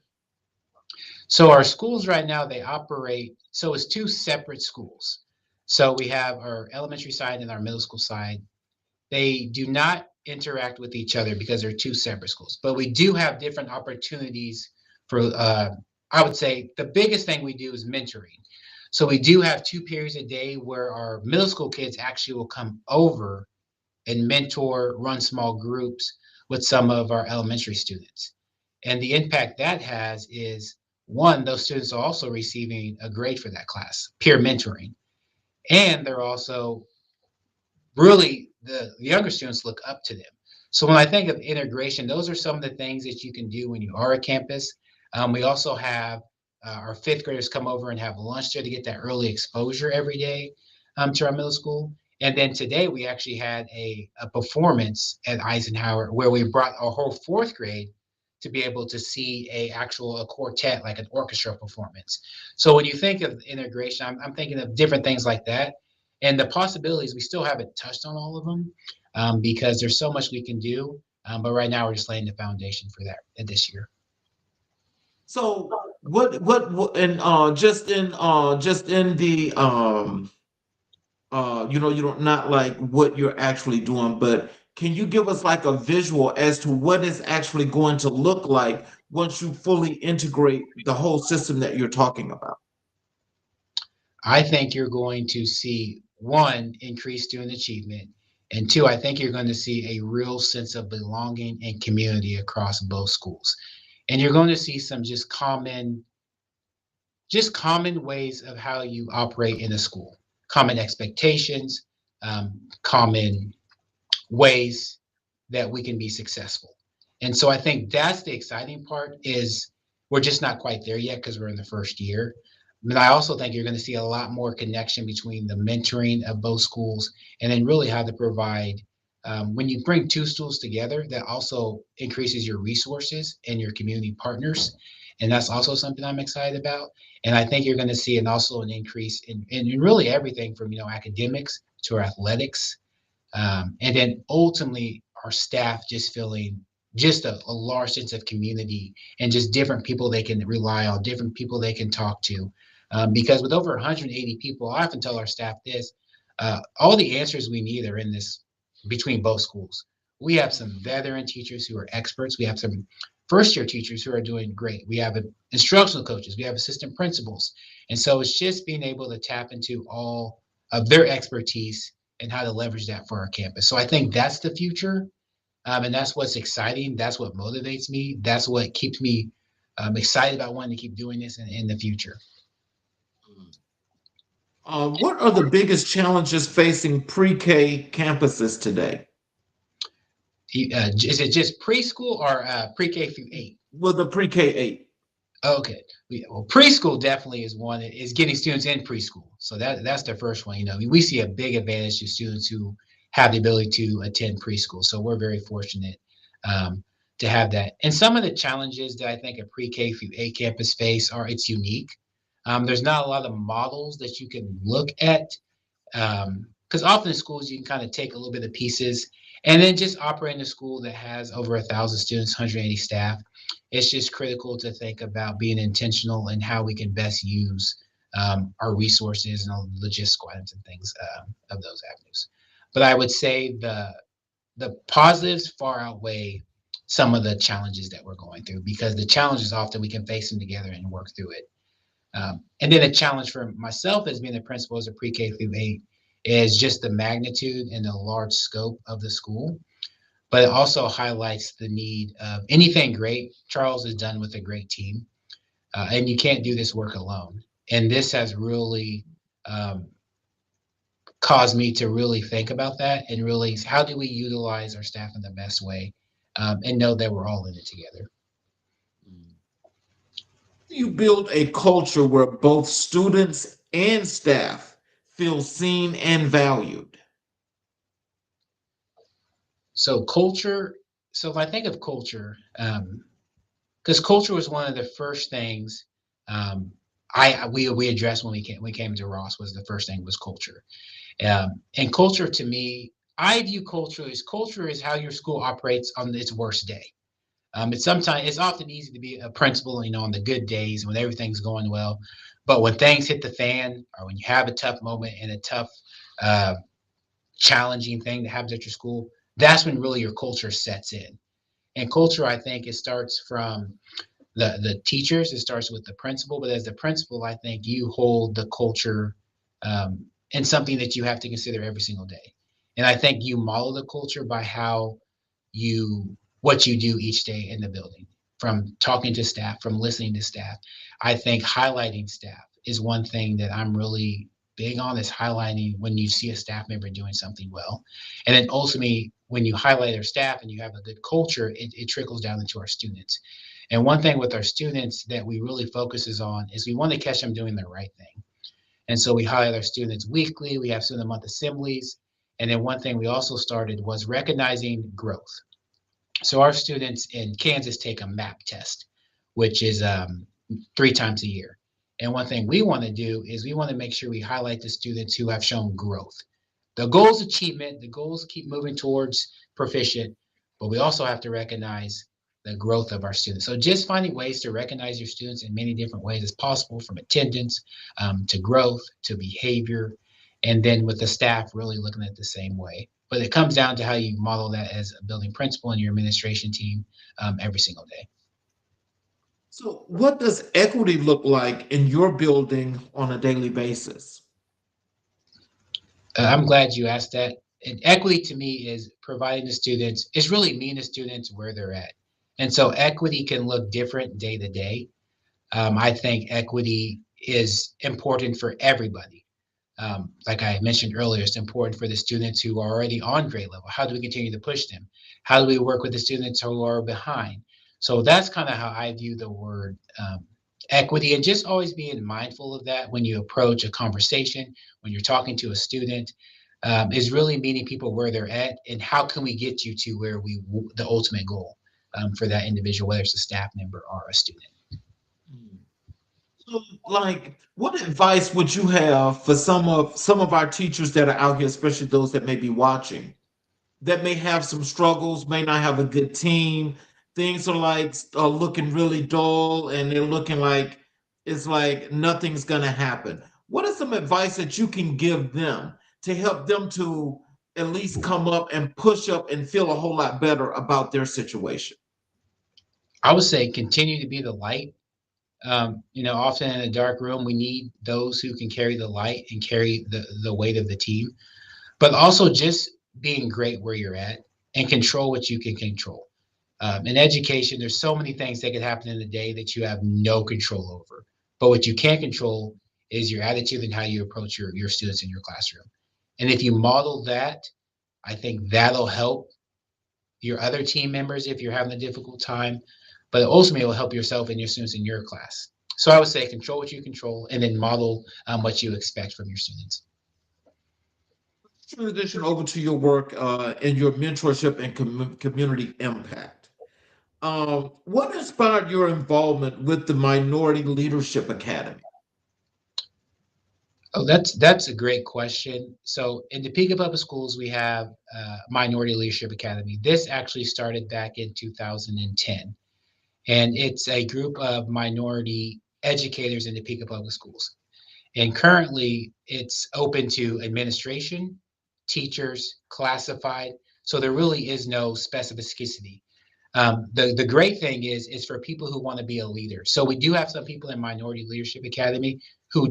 So our schools right now, they operate, so it's two separate schools. So we have our elementary side and our middle school side. They do not interact with each other because they're two separate schools, but we do have different opportunities for, I would say the biggest thing we do is mentoring. So we do have 2 periods a day where our middle school kids actually will come over and mentor, run small groups with some of our elementary students. And the impact that has is one, those students are also receiving a grade for that class, peer mentoring. And they're also really the younger students look up to them. So when I think of integration, those are some of the things that you can do when you are a campus. We also have our fifth graders come over and have lunch there to get that early exposure every day to our middle school. And then today we actually had a performance at Eisenhower where we brought our whole fourth grade to be able to see a quartet, like an orchestra performance. So when you think of integration, I'm thinking of different things like that. And the possibilities, we still haven't touched on all of them because there's so much we can do. But right now we're just laying the foundation for that this year. So what and just in the you don't not like what you're actually doing, but can you give us like a visual as to what it's actually going to look like once you fully integrate the whole system that you're talking about? I think you're going to see one, increased student achievement, and two, I think you're going to see a real sense of belonging and community across both schools. And you're going to see some just common ways of how you operate in a school, common expectations, common ways that we can be successful. And so I think that's the exciting part is we're just not quite there yet because we're in the first year. But I also think you're going to see a lot more connection between the mentoring of both schools and then really how to provide. When you bring two schools together, that also increases your resources and your community partners. And that's also something I'm excited about. And I think you're going to see also an increase in really everything from, academics to our athletics, and then ultimately our staff just feeling just a large sense of community and just different people they can rely on, different people they can talk to. Because with over 180 people, I often tell our staff this, all the answers we need are in this between both schools. We have some veteran teachers who are experts. We have some first year teachers who are doing great. We have instructional coaches. We have assistant principals. And so it's just being able to tap into all of their expertise and how to leverage that for our campus. So I think that's the future. And that's what's exciting. That's what motivates me. That's what keeps me excited about wanting to keep doing this in the future. What are the biggest challenges facing pre-K campuses today? Is it just preschool or pre-K through 8? Well, the pre-K 8. Okay. Well, preschool definitely is one that is getting students in preschool. So that's the first one. We see a big advantage to students who have the ability to attend preschool. So we're very fortunate to have that. And some of the challenges that I think a pre-K through 8 campus face are it's unique. There's not a lot of models that you can look at because often in schools you can kind of take a little bit of pieces and then just operate in a school that has over 1,000 students, 180 staff. It's just critical to think about being intentional and how we can best use our resources and all the logistical items and things of those avenues. But I would say the positives far outweigh some of the challenges that we're going through because the challenges often we can face them together and work through it. And then a challenge for myself as being the principal as a pre-K through 8 is just the magnitude and the large scope of the school. But it also highlights the need of anything great. Charles is done with a great team, and you can't do this work alone. And this has really um, caused me to really think about that and really how do we utilize our staff in the best way and know that we're all in it together. You build a culture where both students and staff feel seen and valued. So culture. So if I think of culture, because culture was one of the first things um, we addressed when we came to Ross was the first thing was culture. And culture to me, I view culture is how your school operates on its worst day. It's often easy to be a principal, on the good days when everything's going well, but when things hit the fan or when you have a tough moment and a tough, uh, challenging thing that happens at your school, that's when really your culture sets in. And culture, I think, it starts from the teachers. It starts with the principal, but as the principal, I think you hold the culture in something that you have to consider every single day. And I think you model the culture by how you what you do each day in the building, from talking to staff, from listening to staff. I think highlighting staff is one thing that I'm really big on is highlighting when you see a staff member doing something well. And then ultimately, when you highlight our staff and you have a good culture, it trickles down into our students. And one thing with our students that we really focuses on is we want to catch them doing the right thing. And so we highlight our students weekly. We have student month assemblies. And then one thing we also started was recognizing growth. So our students in Kansas take a MAP test, which is 3 times a year. And one thing we want to do is we want to make sure we highlight the students who have shown growth. The goal is achievement. The goals keep moving towards proficient, but we also have to recognize the growth of our students. So just finding ways to recognize your students in many different ways as possible, from attendance to growth to behavior, and then with the staff really looking at the same way. But it comes down to how you model that as a building principal and your administration team every single day. So, what does equity look like in your building on a daily basis? I'm glad you asked that. And equity to me is providing the students, it's really meeting the students where they're at. And so equity can look different day to day. I think equity is important for everybody. Like I mentioned earlier, it's important for the students who are already on grade level. How do we continue to push them? How do we work with the students who are behind? So that's kind of how I view the word equity, and just always being mindful of that when you approach a conversation, when you're talking to a student, is really meeting people where they're at and how can we get you to where the ultimate goal for that individual, whether it's a staff member or a student. Hmm. So, like, what advice would you have for some of our teachers that are out here, especially those that may be watching, that may have some struggles, may not have a good team. Things are like looking really dull, and they're looking like it's like nothing's gonna happen. What is some advice that you can give them to help them to at least come up and push up and feel a whole lot better about their situation? I would say continue to be the light. Often in a dark room, we need those who can carry the light and carry the weight of the team, but also just being great where you're at and control what you can control. In education, there's so many things that could happen in the day that you have no control over. But what you can control is your attitude and how you approach your students in your classroom. And if you model that, I think that'll help your other team members if you're having a difficult time, but ultimately it will help yourself and your students in your class. So I would say control what you control and then model what you expect from your students. Transition over to your work and your mentorship and community impact. What inspired your involvement with the Minority Leadership Academy? Oh, that's a great question. So in Topeka Public Schools, we have Minority Leadership Academy. This actually started back in 2010, and it's a group of minority educators in Topeka Public Schools. And currently, it's open to administration, teachers, classified. So there really is no specificity. The great thing is it's for people who want to be a leader. So we do have some people in Minority Leadership Academy who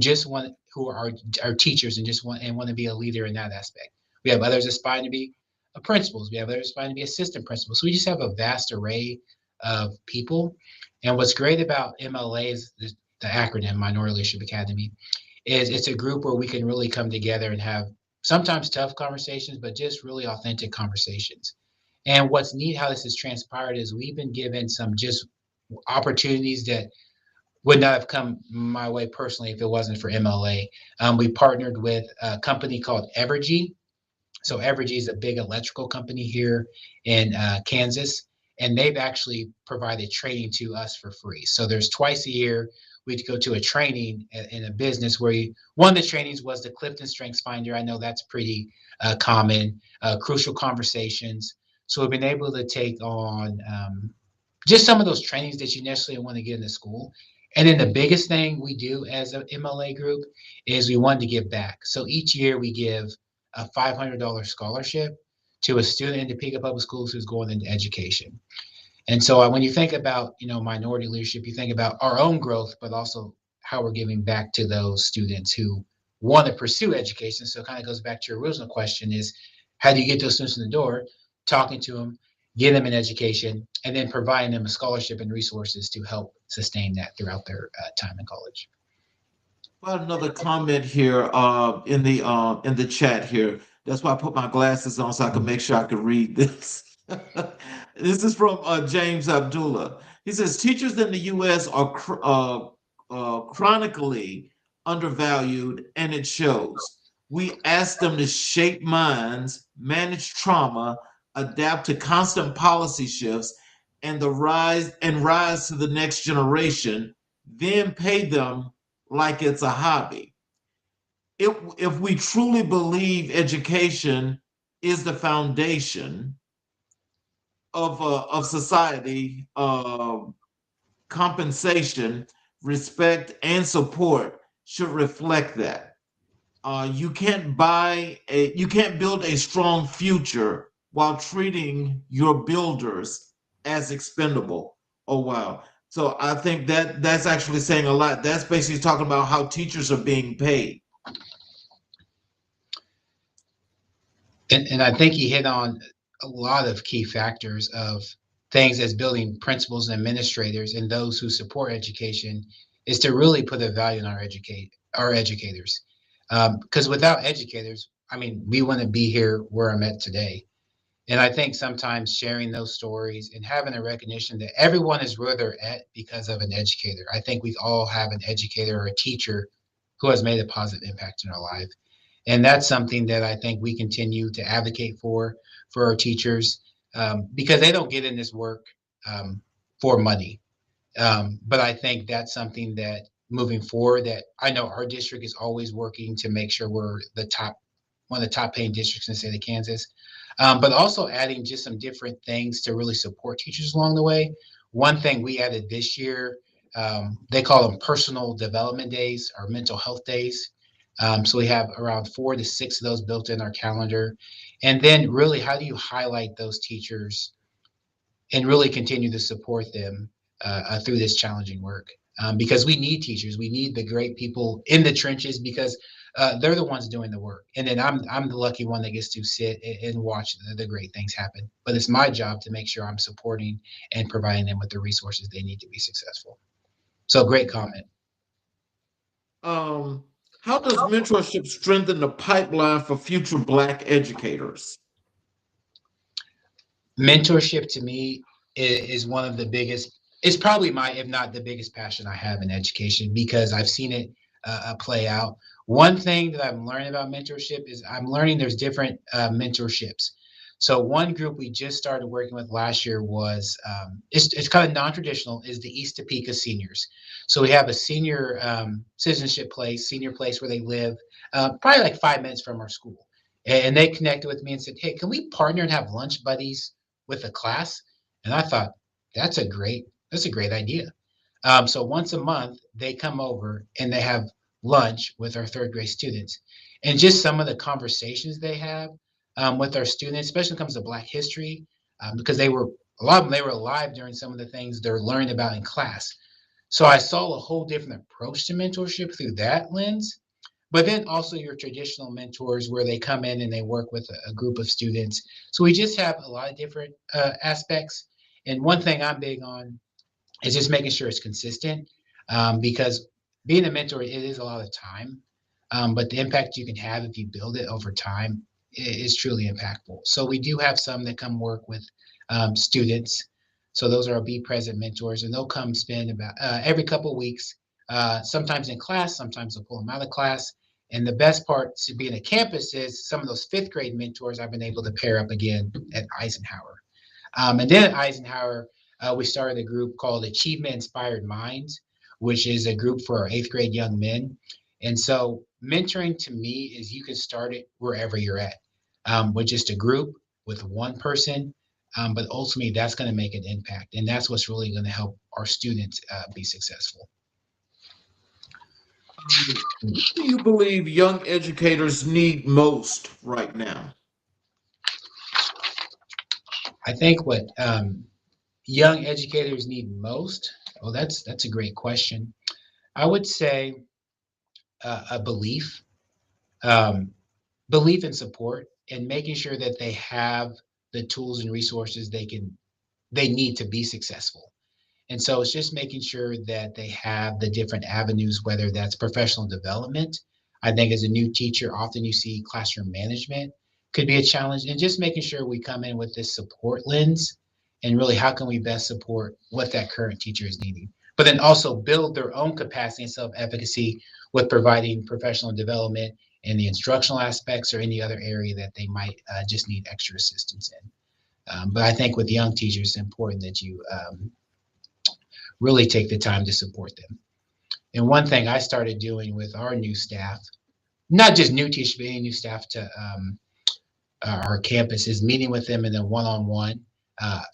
are our teachers and just want to be a leader in that aspect. We have others aspiring to be principals. We have others aspiring to be assistant principals. So we just have a vast array of people. And what's great about MLA is the acronym Minority Leadership Academy is it's a group where we can really come together and have sometimes tough conversations, but just really authentic conversations. And what's neat how this has transpired is we've been given some just opportunities that would not have come my way personally if it wasn't for MLA. We partnered with a company called Evergy. So Evergy is a big electrical company here in Kansas, and they've actually provided training to us for free. So there's twice a year we'd go to a training in a business where one of the trainings was the Clifton Strengths Finder. I know that's pretty common, crucial conversations. So we've been able to take on just some of those trainings that you necessarily want to get in the school. And then the biggest thing we do as an MLA group is we want to give back. So each year we give a $500 scholarship to a student in Topeka Public Schools who's going into education. And so when you think about, minority leadership, you think about our own growth, but also how we're giving back to those students who want to pursue education. So it kind of goes back to your original question is how do you get those students in the door, talking to them, get them an education, and then providing them a scholarship and resources to help sustain that throughout their time in college. Well, another comment here in the chat here. That's why I put my glasses on so I can make sure I can read this. This is from James Abdullah. He says teachers in the U.S. are chronically undervalued, and it shows. We ask them to shape minds, manage trauma, adapt to constant policy shifts, and rise to the next generation. Then pay them like it's a hobby. If we truly believe education is the foundation, of society, compensation, respect, and support should reflect that. You can't build a strong future while treating your builders as expendable. Oh wow. So I think that that's actually saying a lot. That's basically talking about how teachers are being paid. And I think he hit on a lot of key factors of things as building principals and administrators and those who support education is to really put a value in our educators. Because without educators, I mean, we wouldn't be here where I'm at today. And I think sometimes sharing those stories and having a recognition that everyone is where they're at because of an educator. I think we all have an educator or a teacher who has made a positive impact in our life. And that's something that I think we continue to advocate for our teachers, because they don't get in this work um, for money. But I think that's something that moving forward, that I know our district is always working to make sure we're one of the top paying districts in the state of Kansas. But also adding just some different things to really support teachers along the way. One thing we added this year, they call them personal development days or mental health days. So we have around 4 to 6 of those built in our calendar. And then really, how do you highlight those teachers and really continue to support them through this challenging work? Because we need teachers, we need the great people in the trenches, because they're the ones doing the work. And then I'm the lucky one that gets to sit and watch the great things happen. But it's my job to make sure I'm supporting and providing them with the resources they need to be successful. So great comment. Um, how does mentorship strengthen the pipeline for future Black educators? Mentorship to me is one of the biggest, it's probably my, if not the biggest passion I have in education, because I've seen it play out. One thing that I'm learning about mentorship is I'm learning there's different mentorships. So one group we just started working with last year was it's kind of non-traditional, is the East Topeka seniors. So we have a senior citizenship place, senior place where they live, probably like 5 minutes from our school. And they connected with me and said, "Hey, can we partner and have lunch buddies with a class?" And I thought, that's a great idea. So once a month, they come over and they have lunch with our third grade students. And just some of the conversations they have with our students, especially when it comes to Black history, because a lot of them, they were alive during some of the things they're learning about in class. So I saw a whole different approach to mentorship through that lens. But then also your traditional mentors where they come in and they work with a group of students. So we just have a lot of different aspects. And one thing I'm big on is just making sure it's consistent, because being a mentor, it is a lot of time. But the impact you can have if you build it over time is truly impactful. So we do have some that come work with students. So those are our Be Present mentors, and they'll come spend about every couple of weeks, sometimes in class, sometimes they'll pull them out of class. And the best part to being a campus is some of those fifth grade mentors I've been able to pair up again at Eisenhower. And then at Eisenhower, we started a group called Achievement Inspired Minds, which is a group for our eighth grade young men. And so mentoring to me is you can start it wherever you're at, with just a group, with one person. But ultimately, that's going to make an impact. And that's what's really going to help our students be successful. What do you believe young educators need most right now? I think what young educators need most, well, that's a great question. I would say a um, belief and support, and making sure that they have the tools and resources they need to be successful. And so it's just making sure that they have the different avenues, whether that's professional development. I think as a new teacher, often you see classroom management could be a challenge, and just making sure we come in with this support lens and really how can we best support what that current teacher is needing. But then also build their own capacity and self-efficacy with providing professional development in the instructional aspects or any other area that they might just need extra assistance in. But I think with young teachers, it's important that you really take the time to support them. And one thing I started doing with our new staff, not just new teachers, but any new staff to our campus, is meeting with them in a one-on-one.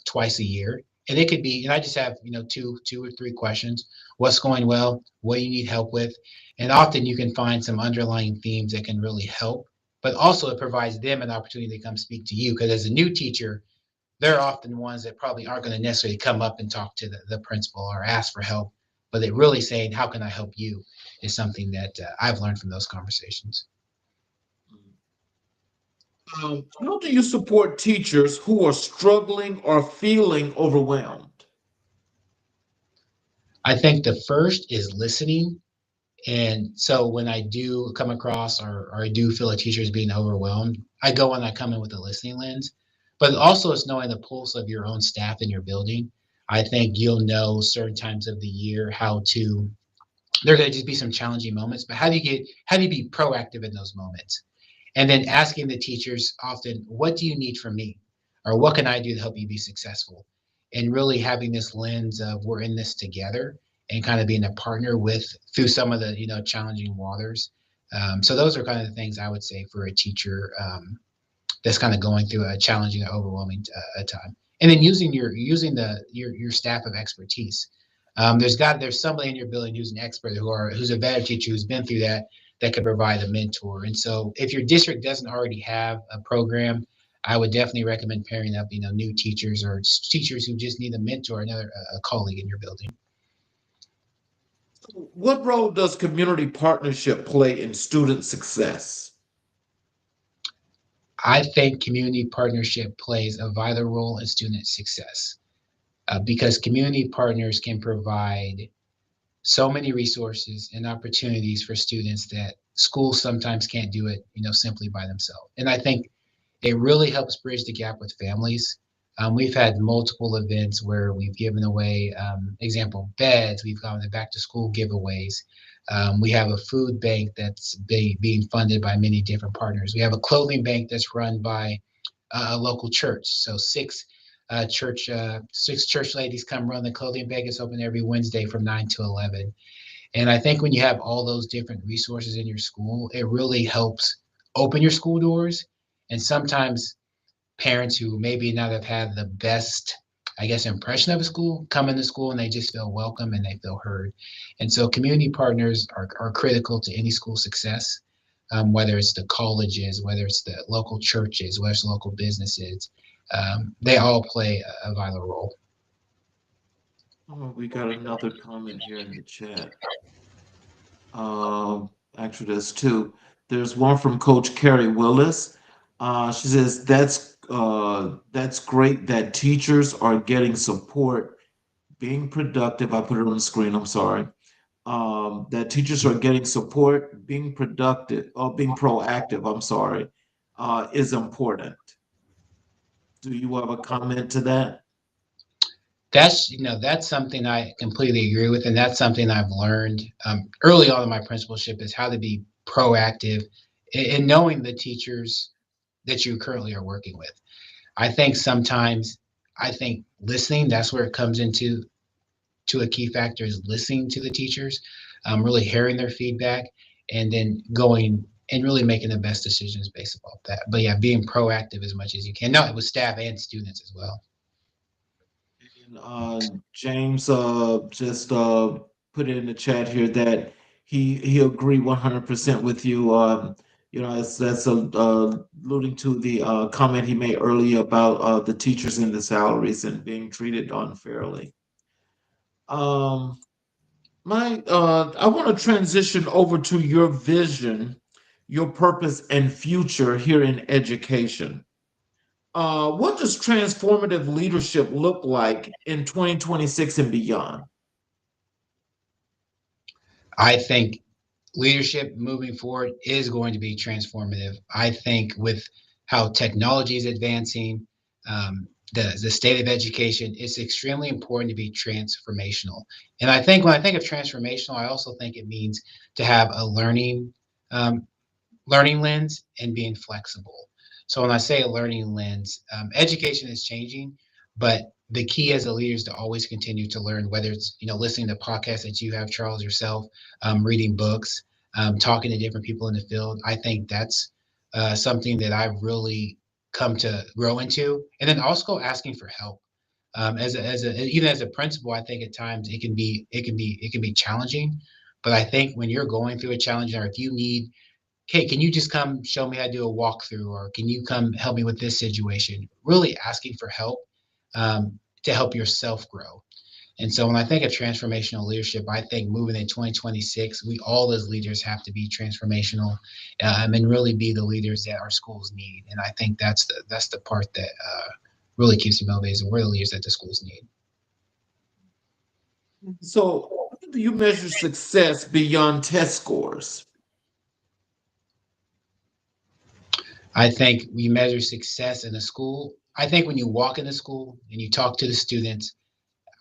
twice a year. And it could be, and I just have, two or three questions. What's going well? What do you need help with? And often you can find some underlying themes that can really help, but also it provides them an opportunity to come speak to you. Because as a new teacher, they're often ones that probably aren't going to necessarily come up and talk to the principal or ask for help, but they're really saying, how can I help you? Is something that I've learned from those conversations. How do you support teachers who are struggling or feeling overwhelmed? I think the first is listening. And so when I do come across or I do feel a teacher is being overwhelmed, I come in with a listening lens. But also it's knowing the pulse of your own staff in your building. I think you'll know certain times of the year how to, there are going to just be some challenging moments, but how do you be proactive in those moments? And then asking the teachers often, what do you need from me? Or what can I do to help you be successful? And really having this lens of we're in this together and kind of being a partner with through some of the, challenging waters. So those are kind of the things I would say for a teacher that's kind of going through a challenging or overwhelming time. And then using your staff of expertise. There's somebody in your building who's an expert who's a better teacher who's been through that could provide a mentor. And so if your district doesn't already have a program, I would definitely recommend pairing up, new teachers or teachers who just need a mentor, another a colleague in your building. What role does community partnership play in student success? I think community partnership plays a vital role in student success because community partners can provide so many resources and opportunities for students that schools sometimes can't do it, simply by themselves. And I think it really helps bridge the gap with families. We've had multiple events where we've given away, example, beds. We've gone to back to school giveaways. We have a food bank that's being funded by many different partners. We have a clothing bank that's run by a local church. So six church ladies come run the clothing bank. It's open every Wednesday from 9 to 11. And I think when you have all those different resources in your school, it really helps open your school doors. And sometimes parents who maybe not have had the best, I guess, impression of a school come into school and they just feel welcome and they feel heard. And so community partners are critical to any school success, whether it's the colleges, whether it's the local churches, whether it's local businesses. They all play a vital role. Oh, we got another comment here in the chat. Um, Actually, there's two. There's one from Coach Carrie Willis. She says that's great that teachers are getting support, being productive. I put it on the screen. I'm sorry. That teachers are getting support, being productive, or being proactive. I'm sorry, is important. Do you have a comment to that? That's something I completely agree with, and that's something I've learned early on in my principalship is how to be proactive in knowing the teachers that you currently are working with. I think sometimes I think listening, that's where it comes into a key factor is listening to the teachers, really hearing their feedback, and then going and really making the best decisions based upon that. But yeah, being proactive as much as you can. No, with staff and students as well. And James just put it in the chat here that he agreed 100% with you. That's alluding to the comment he made earlier about the teachers and the salaries and being treated unfairly. Um, I want to transition over to your vision, your purpose, and future here in education. What does transformative leadership look like in 2026 and beyond? I think leadership moving forward is going to be transformative. I think with how technology is advancing, the state of education, it's extremely important to be transformational. And I think when I think of transformational, I also think it means to have a um, learning lens and being flexible. So when I say a learning lens, education is changing, but the key as a leader is to always continue to learn, whether it's listening to podcasts that you have, Charles, yourself, reading books, talking to different people in the field. I think that's something that I've really come to grow into, and then also asking for help. Even as a principal, I think at times it can be challenging. But I think when you're going through a challenge, or if you need, hey, can you just come show me how to do a walkthrough, or can you come help me with this situation? Really asking for help to help yourself grow. And so when I think of transformational leadership, I think moving in 2026, we all as leaders have to be transformational, and really be the leaders that our schools need. And I think that's the part that really keeps me motivated. We're the leaders that the schools need. So, how do you measure success beyond test scores? I think we measure success in a school. I think when you walk in a school and you talk to the students,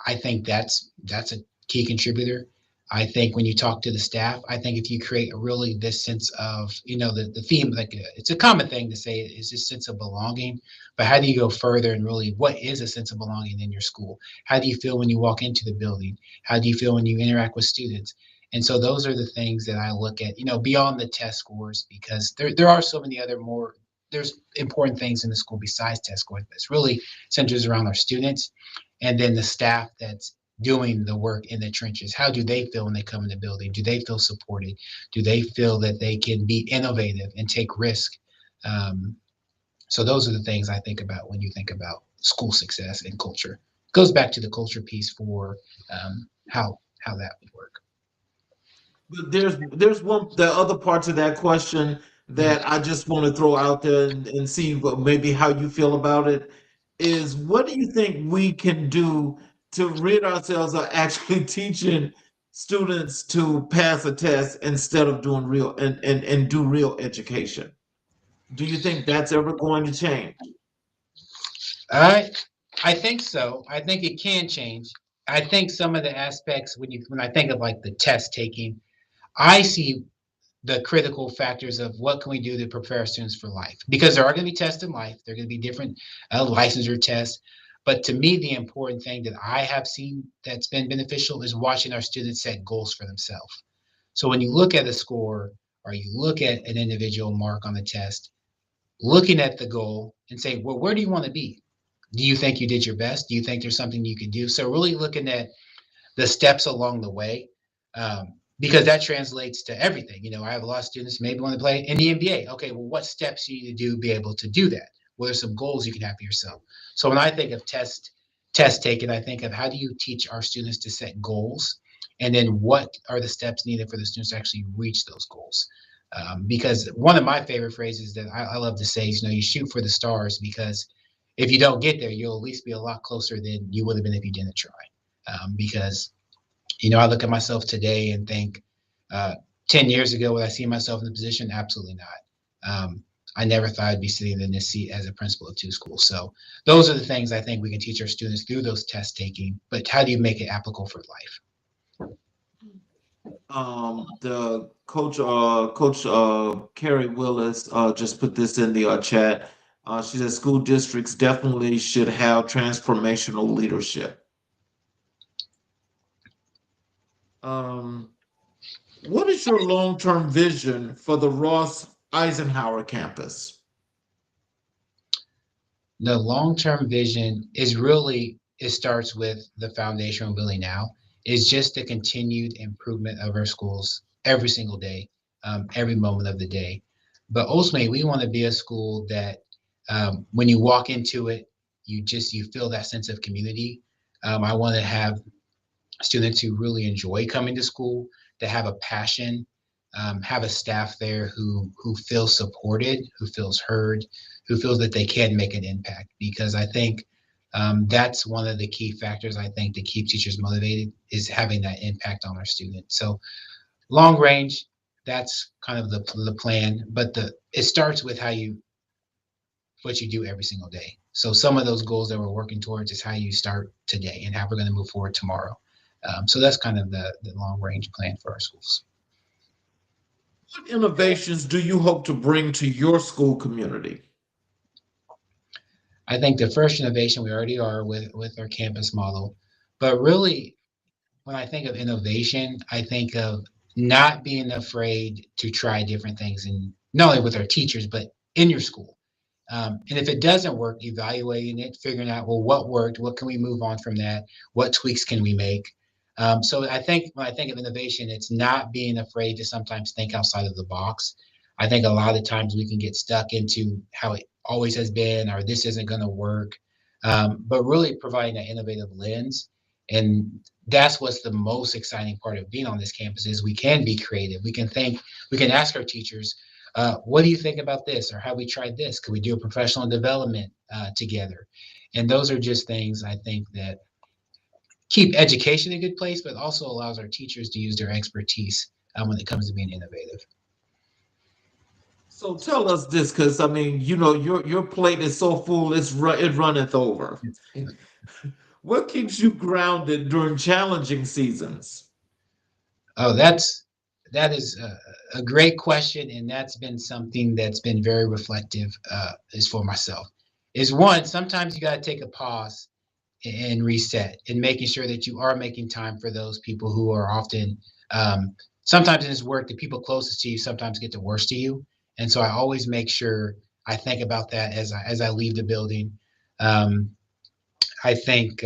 I think that's a key contributor. I think when you talk to the staff, I think if you create a really this sense of, the theme, like it's a common thing to say is this sense of belonging, but how do you go further and really what is a sense of belonging in your school? How do you feel when you walk into the building? How do you feel when you interact with students? And so those are the things that I look at, beyond the test scores, because there are so many other more there's important things in the school besides test scores, but it's really centers around our students and then the staff that's doing the work in the trenches. How do they feel when they come in the building? Do they feel supported? Do they feel that they can be innovative and take risk? Um, so those are the things I think about when you think about school success and culture. It goes back to the culture piece for how that would work. But there's one the other part to that question Mhm. that I just want to throw out there and see maybe how you feel about it is what do you think we can do to rid ourselves of actually teaching students to pass a test instead of doing real and do real education? Do you think that's ever going to change? I I think so. I think it can change. I think some of the aspects when I think of like the test taking, I see the critical factors of what can we do to prepare our students for life, because there are going to be tests in life. There are going to be different licensure tests, but to me the important thing that I have seen that's been beneficial is watching our students set goals for themselves. So when you look at a score or you look at an individual mark on the test, looking at the goal and say, well, where do you want to be? Do you think you did your best? Do you think there's something you could do? So really looking at the steps along the way, because that translates to everything. I have a lot of students maybe want to play in the NBA. Okay, well, what steps do you need to do to be able to do that? What are some goals you can have for yourself? So when I think of test taking, I think of how do you teach our students to set goals, and then what are the steps needed for the students to actually reach those goals? Because one of my favorite phrases that I love to say is, you shoot for the stars, because if you don't get there, you'll at least be a lot closer than you would have been if you didn't try. Because I look at myself today and think, 10 years ago, would I see myself in the position? Absolutely not. I never thought I'd be sitting in this seat as a principal of two schools. So those are the things I think we can teach our students through those test taking. But how do you make it applicable for life? The coach Carrie Willis just put this in the chat. She says school districts definitely should have transformational leadership. Um, what is your long-term vision for the Ross Eisenhower campus? The long-term vision is really, it starts with the foundation we're building now, is just the continued improvement of our schools every single day, every moment of the day. But ultimately, we want to be a school that, when you walk into it, you feel that sense of community. I want to have students who really enjoy coming to school, that have a passion, have a staff there who feels supported, who feels heard, who feels that they can make an impact. Because I think that's one of the key factors I think to keep teachers motivated, is having that impact on our students. So long range, that's kind of the plan, but it starts with what you do every single day. So some of those goals that we're working towards is how you start today and how we're going to move forward tomorrow. So that's kind of the long range plan for our schools. What innovations do you hope to bring to your school community? I think the first innovation we already are with our campus model, but really when I think of innovation, I think of not being afraid to try different things, and not only with our teachers, but in your school. And if it doesn't work, evaluating it, figuring out, well, what worked, what can we move on from that, what tweaks can we make. So I think when I think of innovation, it's not being afraid to sometimes think outside of the box. I think a lot of times we can get stuck into how it always has been, or this isn't going to work, but really providing that innovative lens. And that's what's the most exciting part of being on this campus is we can be creative. We can think, we can ask our teachers, what do you think about this? Or have we tried this? Could we do a professional development together? And those are just things I think that keep education in a good place, but also allows our teachers to use their expertise when it comes to being innovative. So tell us this, because I mean, your plate is so full, it runneth over. What keeps you grounded during challenging seasons? Oh, that is a great question, and that's been something that's been very reflective. Is for myself. Is one sometimes you got to take a pause and reset, and making sure that you are making time for those people who are often sometimes in this work the people closest to you sometimes get the worst of you, and so I always make sure I think about that as I leave the building. Um, I think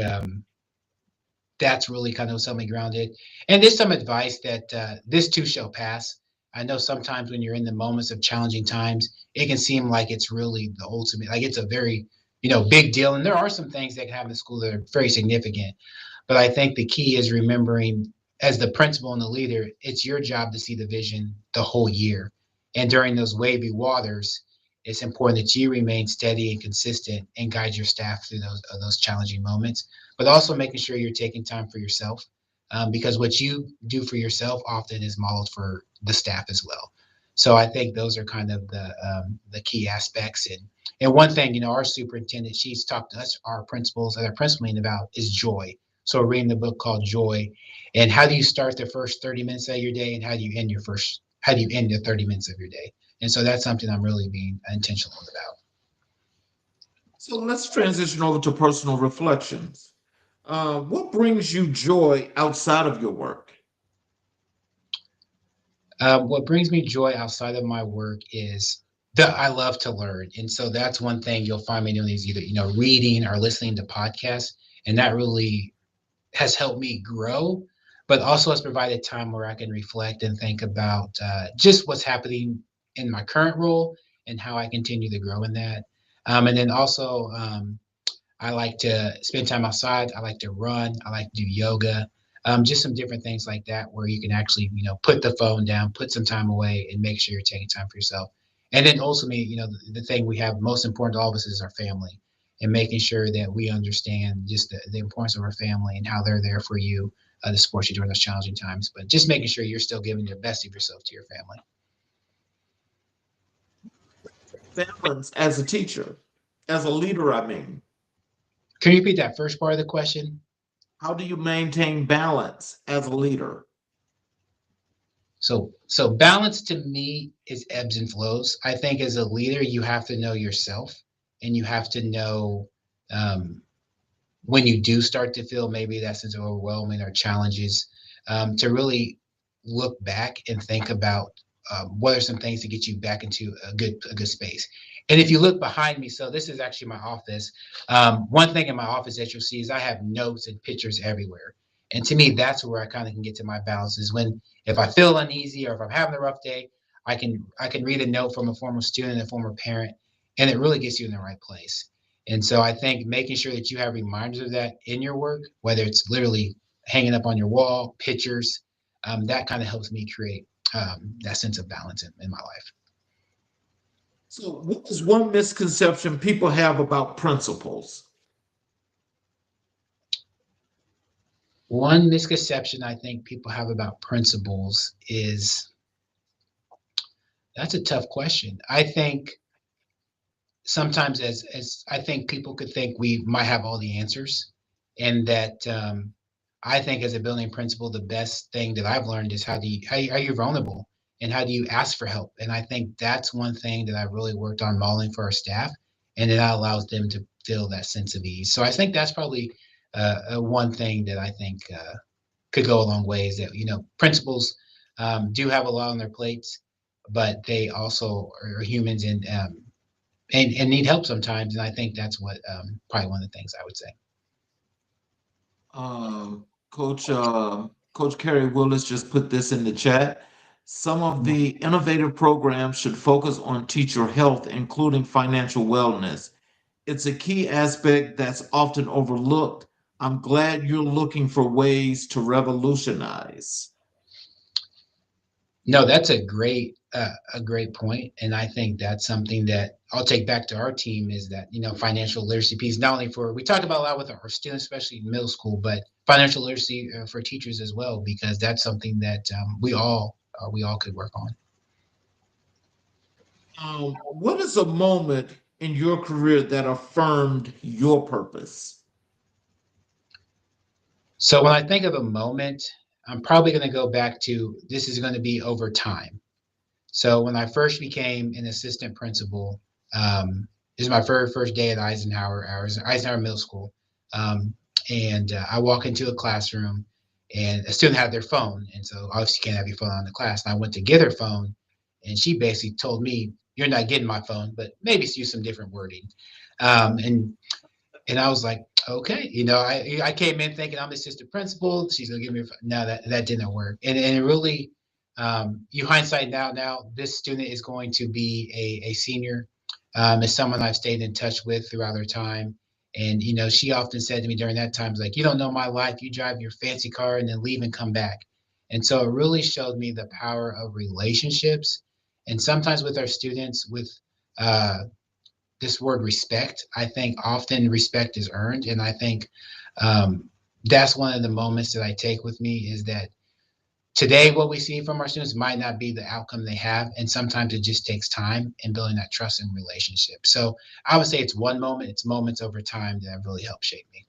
that's really kind of something grounded. And there's some advice that this too shall pass. I know sometimes when you're in the moments of challenging times, it can seem like it's really the ultimate, like it's a very, big deal. And there are some things that can happen in school that are very significant. But I think the key is remembering as the principal and the leader, it's your job to see the vision the whole year. And during those wavy waters, it's important that you remain steady and consistent and guide your staff through those challenging moments, but also making sure you're taking time for yourself, because what you do for yourself often is modeled for the staff as well. So I think those are kind of the key aspects. And one thing, our superintendent, she's talked to us, our principals at our principal meeting about is joy. So we're reading the book called Joy, and how do you start the first 30 minutes of your day, and how do you end the 30 minutes of your day? And so that's something I'm really being intentional about. So let's transition over to personal reflections. What brings you joy outside of your work? What brings me joy outside of my work is that I love to learn, and so that's one thing you'll find me doing is either reading or listening to podcasts, and that really has helped me grow, but also has provided time where I can reflect and think about just what's happening in my current role and how I continue to grow in that. And then also, I like to spend time outside. I like to run. I like to do yoga. Just some different things like that where you can actually, put the phone down, put some time away, and make sure you're taking time for yourself. And then ultimately, the thing we have most important to all of us is our family, and making sure that we understand just the importance of our family and how they're there for you to support you during those challenging times. But just making sure you're still giving the best of yourself to your family. Balance as a teacher, as a leader, I mean. Can you repeat that first part of the question? How do you maintain balance as a leader? So balance to me is ebbs and flows. I think as a leader, you have to know yourself, and you have to know um, when you do start to feel maybe that sense of overwhelming or challenges, to really look back and think about what are some things to get you back into a good space. And if you look behind me, so this is actually my office. One thing in my office that you'll see is I have notes and pictures everywhere. And to me, that's where I kind of can get to my balance is when if I feel uneasy or if I'm having a rough day, I can read a note from a former student, a former parent, and it really gets you in the right place. And so I think making sure that you have reminders of that in your work, whether it's literally hanging up on your wall, pictures, that kind of helps me create that sense of balance in my life. So, what is one misconception people have about principles? One misconception I think people have about principles is that's a tough question. I think sometimes as I think people could think we might have all the answers, and that I think as a building principal, the best thing that I've learned is are you vulnerable and how do you ask for help? And I think that's one thing that I've really worked on modeling for our staff, and that allows them to feel that sense of ease. So I think that's probably one thing that I think could go a long way is that principals do have a lot on their plates, but they also are humans, and and need help sometimes. And I think that's what probably one of the things I would say. Uh, Coach Kerry Willis just put this in the chat. Some of the innovative programs should focus on teacher health, including financial wellness. It's a key aspect that's often overlooked. I'm glad you're looking for ways to revolutionize. No, that's a great point, and I think that's something that I'll take back to our team is that financial literacy piece. Not only for we talk about a lot with our students, especially in middle school, but financial literacy for teachers as well, because that's something that we all could work on. What is a moment in your career that affirmed your purpose? So when I think of a moment, I'm probably going to go back to this is going to be over time. So when I first became an assistant principal, this is my very first day at Eisenhower Middle School, um, and I walk into a classroom, and a student had their phone, and so obviously you can't have your phone on the class. And I went to get her phone, and she basically told me, "You're not getting my phone," but maybe use some different wording. And I was like, okay, I came in thinking I'm the assistant principal. She's gonna give me no, that didn't work. And it really, you hindsight now this student is going to be a senior. Is someone I've stayed in touch with throughout her time. And she often said to me during that time, like, you don't know my life. You drive your fancy car and then leave and come back. And so it really showed me the power of relationships. And sometimes with our students, with uh, this word respect. I think often respect is earned, and I think um, that's one of the moments that I take with me is that today what we see from our students might not be the outcome they have, and sometimes it just takes time and building that trust and relationship. So I would say it's one moment, it's moments over time that have really helped shape me.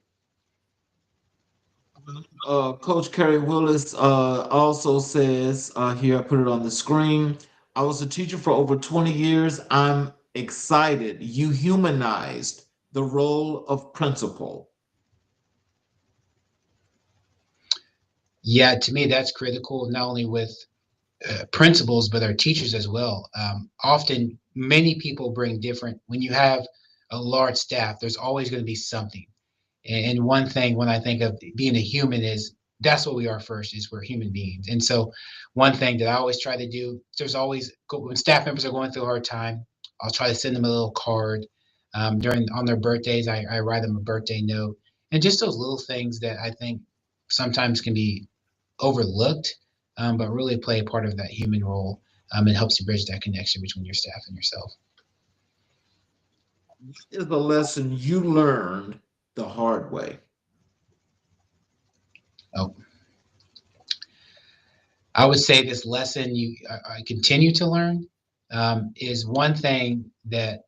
Coach Kerry Willis also says here, I put it on the screen. I was a teacher for over 20 years. I'm excited. You humanized the role of principal. Yeah, to me that's critical, not only with principals but our teachers as well. Often many people bring different. When you have a large staff, there's always going to be something. And one thing when I think of being a human is that's what we are first, is we're human beings. And so one thing that I always try to do, there's always when staff members are going through a hard time, I'll try to send them a little card. During on their birthdays, I write them a birthday note. And just those little things that I think sometimes can be overlooked, but really play a part of that human role. It helps to bridge that connection between your staff and yourself. Is a lesson you learned the hard way. Oh, I would say this lesson I continue to learn is one thing that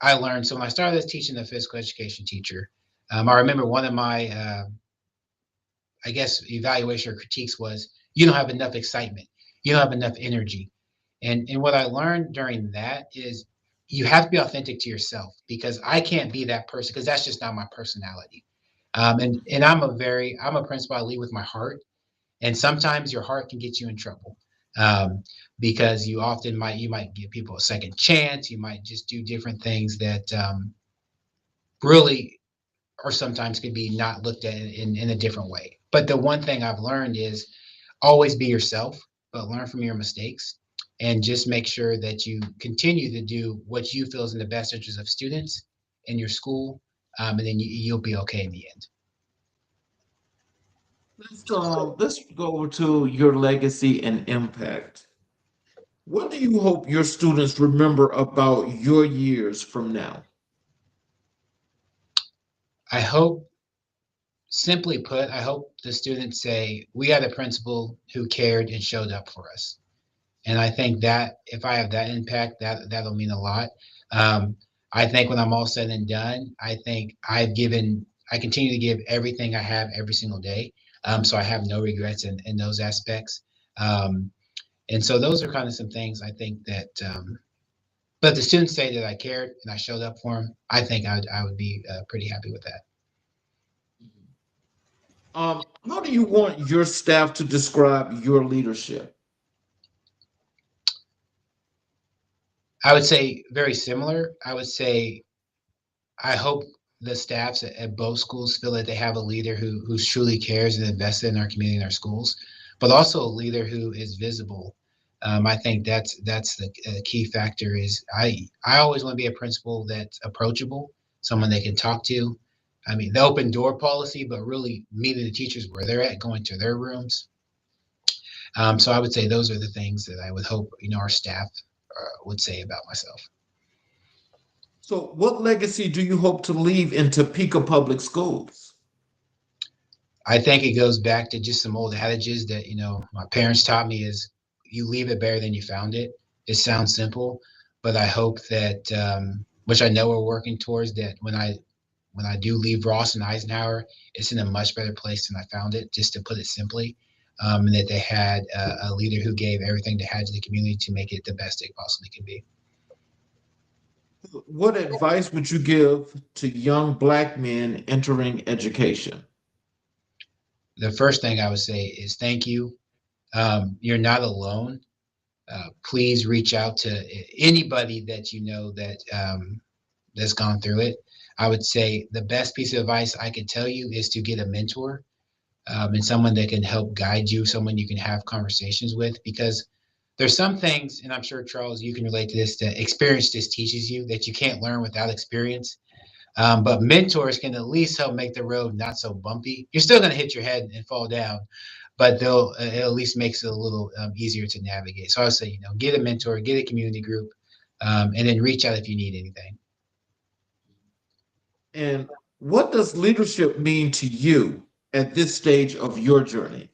I learned. So when I started as teaching a physical education teacher, I remember one of my, I guess, evaluation or critiques was you don't have enough excitement, you don't have enough energy, and what I learned during that is you have to be authentic to yourself because I can't be that person because that's just not my personality. And I'm a principal. I lead with my heart, and sometimes your heart can get you in trouble um, because you might give people a second chance. You might just do different things that really or sometimes could be not looked at in a different way. But the one thing I've learned is always be yourself, but learn from your mistakes and just make sure that you continue to do what you feel is in the best interest of students in your school, and then you'll be okay in the end. Let's go over to your legacy and impact. What do you hope your students remember about your years from now? I hope, simply put, I hope the students say, we had a principal who cared and showed up for us. And I think that if I have that impact, that'll mean a lot. Um, I think when I'm all said and done, I think I continue to give everything I have every single day. So I have no regrets in those aspects. Um, and so those are kind of some things I think that, but the students say that I cared and I showed up for them. I think I would be pretty happy with that. How do you want your staff to describe your leadership? I would say very similar. I would say I hope the staffs at both schools feel that they have a leader who truly cares and invested in our community and our schools, but also a leader who is visible. I think that's the key factor. Is I always want to be a principal that's approachable, someone they can talk to. I mean, the open door policy, but really meeting the teachers where they're at, going to their rooms. So I would say those are the things that I would hope our staff would say about myself. So, what legacy do you hope to leave in Topeka Public Schools? I think it goes back to just some old adages that my parents taught me is you leave it better than you found it. It sounds simple, but I hope that which I know we're working towards that when I do leave Ross and Eisenhower, it's in a much better place than I found it, just to put it simply. And that they had a leader who gave everything they had to the community to make it the best it possibly can be. What advice would you give to young Black men entering education? The first thing I would say is thank you. You're not alone. Please reach out to anybody that you know that's gone through it. I would say the best piece of advice I could tell you is to get a mentor, and someone that can help guide you, someone you can have conversations with, because there's some things, and I'm sure Charles, you can relate to this, that experience just teaches you that you can't learn without experience. But mentors can at least help make the road not so bumpy. You're still going to hit your head and fall down, but they'll it at least makes it a little easier to navigate. So I would say, get a mentor, get a community group, and then reach out if you need anything. And what does leadership mean to you at this stage of your journey?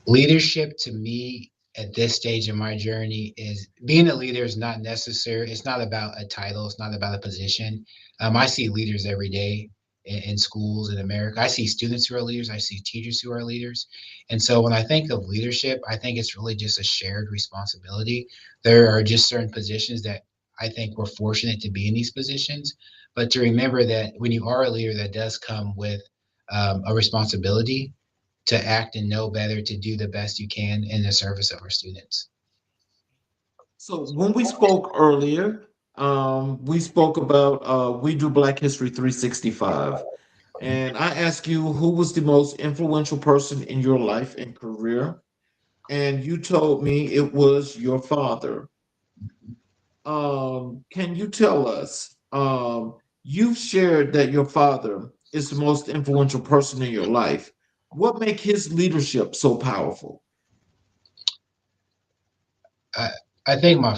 Leadership to me at this stage in my journey is being a leader is not necessary. It's not about a title. It's not about a position. I see leaders every day in schools in America. I see students who are leaders. I see teachers who are leaders. And so when I think of leadership, I think it's really just a shared responsibility. There are just certain positions that I think we're fortunate to be in these positions. But to remember that when you are a leader, that does come with a responsibility to act and know better, to do the best you can in the service of our students. So, when we spoke earlier, we spoke about We Do Black History 365. And I asked you who was the most influential person in your life and career. And you told me it was your father. Can you tell us? You've shared that your father is the most influential person in your life. What make his leadership so powerful? I, I think I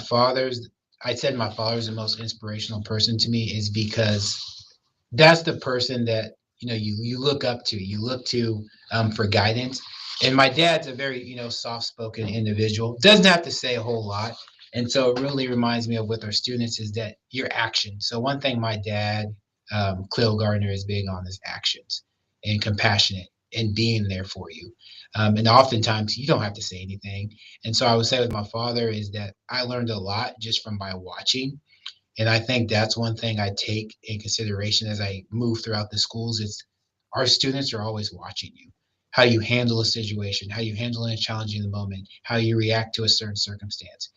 said my father's the most inspirational person to me is because that's the person that you look up to, you look to for guidance. And my dad's a very soft-spoken individual, doesn't have to say a whole lot. And so it really reminds me of with our students is that your action. So one thing my dad, Cleo Gardner, is big on is actions and compassionate and being there for you. And oftentimes you don't have to say anything. And so I would say with my father is that I learned a lot just from by watching, and I think that's one thing I take in consideration as I move throughout the schools is our students are always watching you, how you handle a situation, how you handle a challenging moment, how you react to a certain circumstance.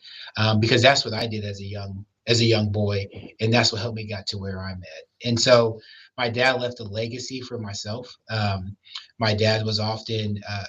Because that's what I did as a young boy, and that's what helped me get to where I'm at. And so my dad left a legacy for myself. My dad was often a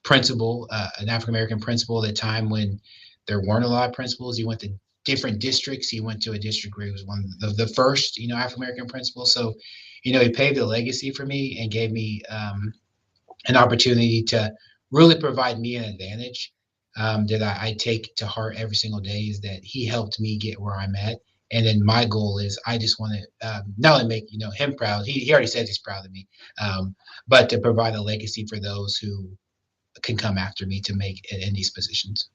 principal, an African American principal at a time when there weren't a lot of principals. He went to different districts. He went to a district where he was one of the first, African American principals. So, he paved a legacy for me and gave me an opportunity to really provide me an advantage that I take to heart every single day. Is that he helped me get where I'm at. And then my goal is I just want to not only make him proud. He already says he's proud of me, but to provide a legacy for those who can come after me to make it in these positions.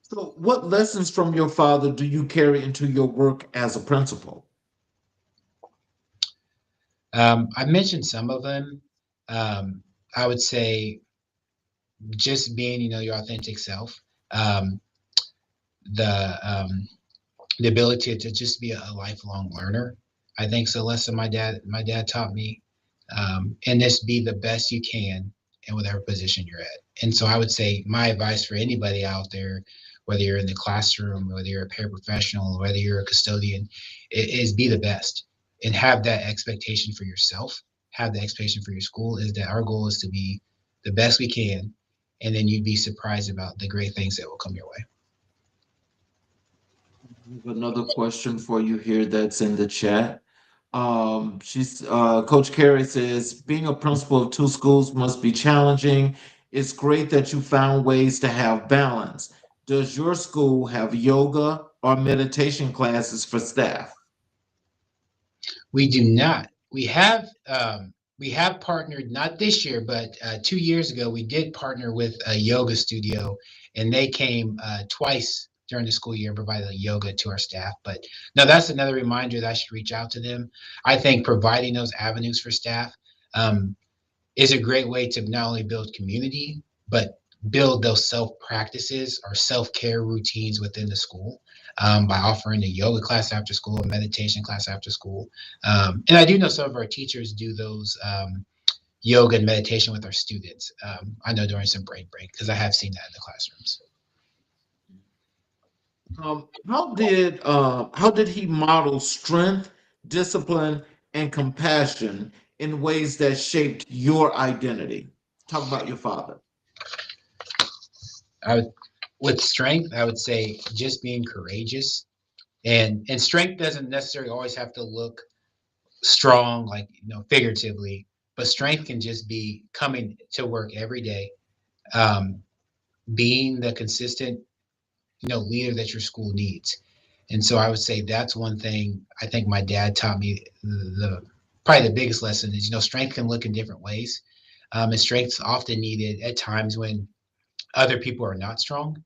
So, what lessons from your father do you carry into your work as a principal? I mentioned some of them. I would say just being, your authentic self, um, the ability to just be a lifelong learner. I think it's a lesson my dad taught me, and just be the best you can in whatever position you're at. And so I would say my advice for anybody out there, whether you're in the classroom, whether you're a paraprofessional, whether you're a custodian, is be the best and have that expectation for yourself, have the expectation for your school, is that our goal is to be the best we can. And then you'd be surprised about the great things that will come your way. I have another question for you here that's in the chat. Coach Carey says, being a principal of two schools must be challenging. It's great that you found ways to have balance. Does your school have yoga or meditation classes for staff? We do not. We have partnered, not this year, but 2 years ago, we did partner with a yoga studio, and they came twice during the school year and provided yoga to our staff. But no, that's another reminder that I should reach out to them. I think providing those avenues for staff um, is a great way to not only build community, but build those self practices or self care routines within the school by offering a yoga class after school, a meditation class after school. And I do know some of our teachers do those yoga and meditation with our students. I know during some break because I have seen that in the classrooms. How did he model strength, discipline, and compassion in ways that shaped your identity? Talk about your father. I would, with strength, I would say just being courageous, and strength doesn't necessarily always have to look strong, like figuratively, but strength can just be coming to work every day, um, being the consistent leader that your school needs. And so I would say that's one thing I think my dad taught me. The Probably the biggest lesson is strength can look in different ways, and strength's often needed at times when other people are not strong.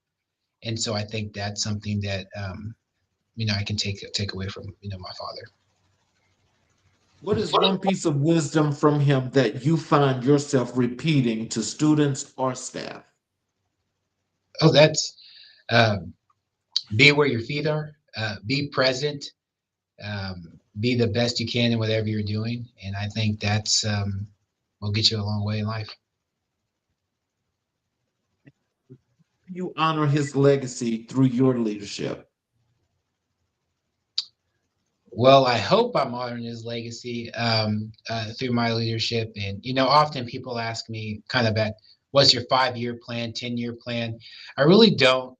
And so I think that's something that I can take away from my father. What is one piece of wisdom from him that you find yourself repeating to students or staff? Oh, that's um, be where your feet are, be present, be the best you can in whatever you're doing, and I think that's will get you a long way in life. You honor his legacy through your leadership. Well, I hope I'm honoring his legacy through my leadership. And often people ask me kind of at what's your 5-year plan, 10-year plan. I really don't.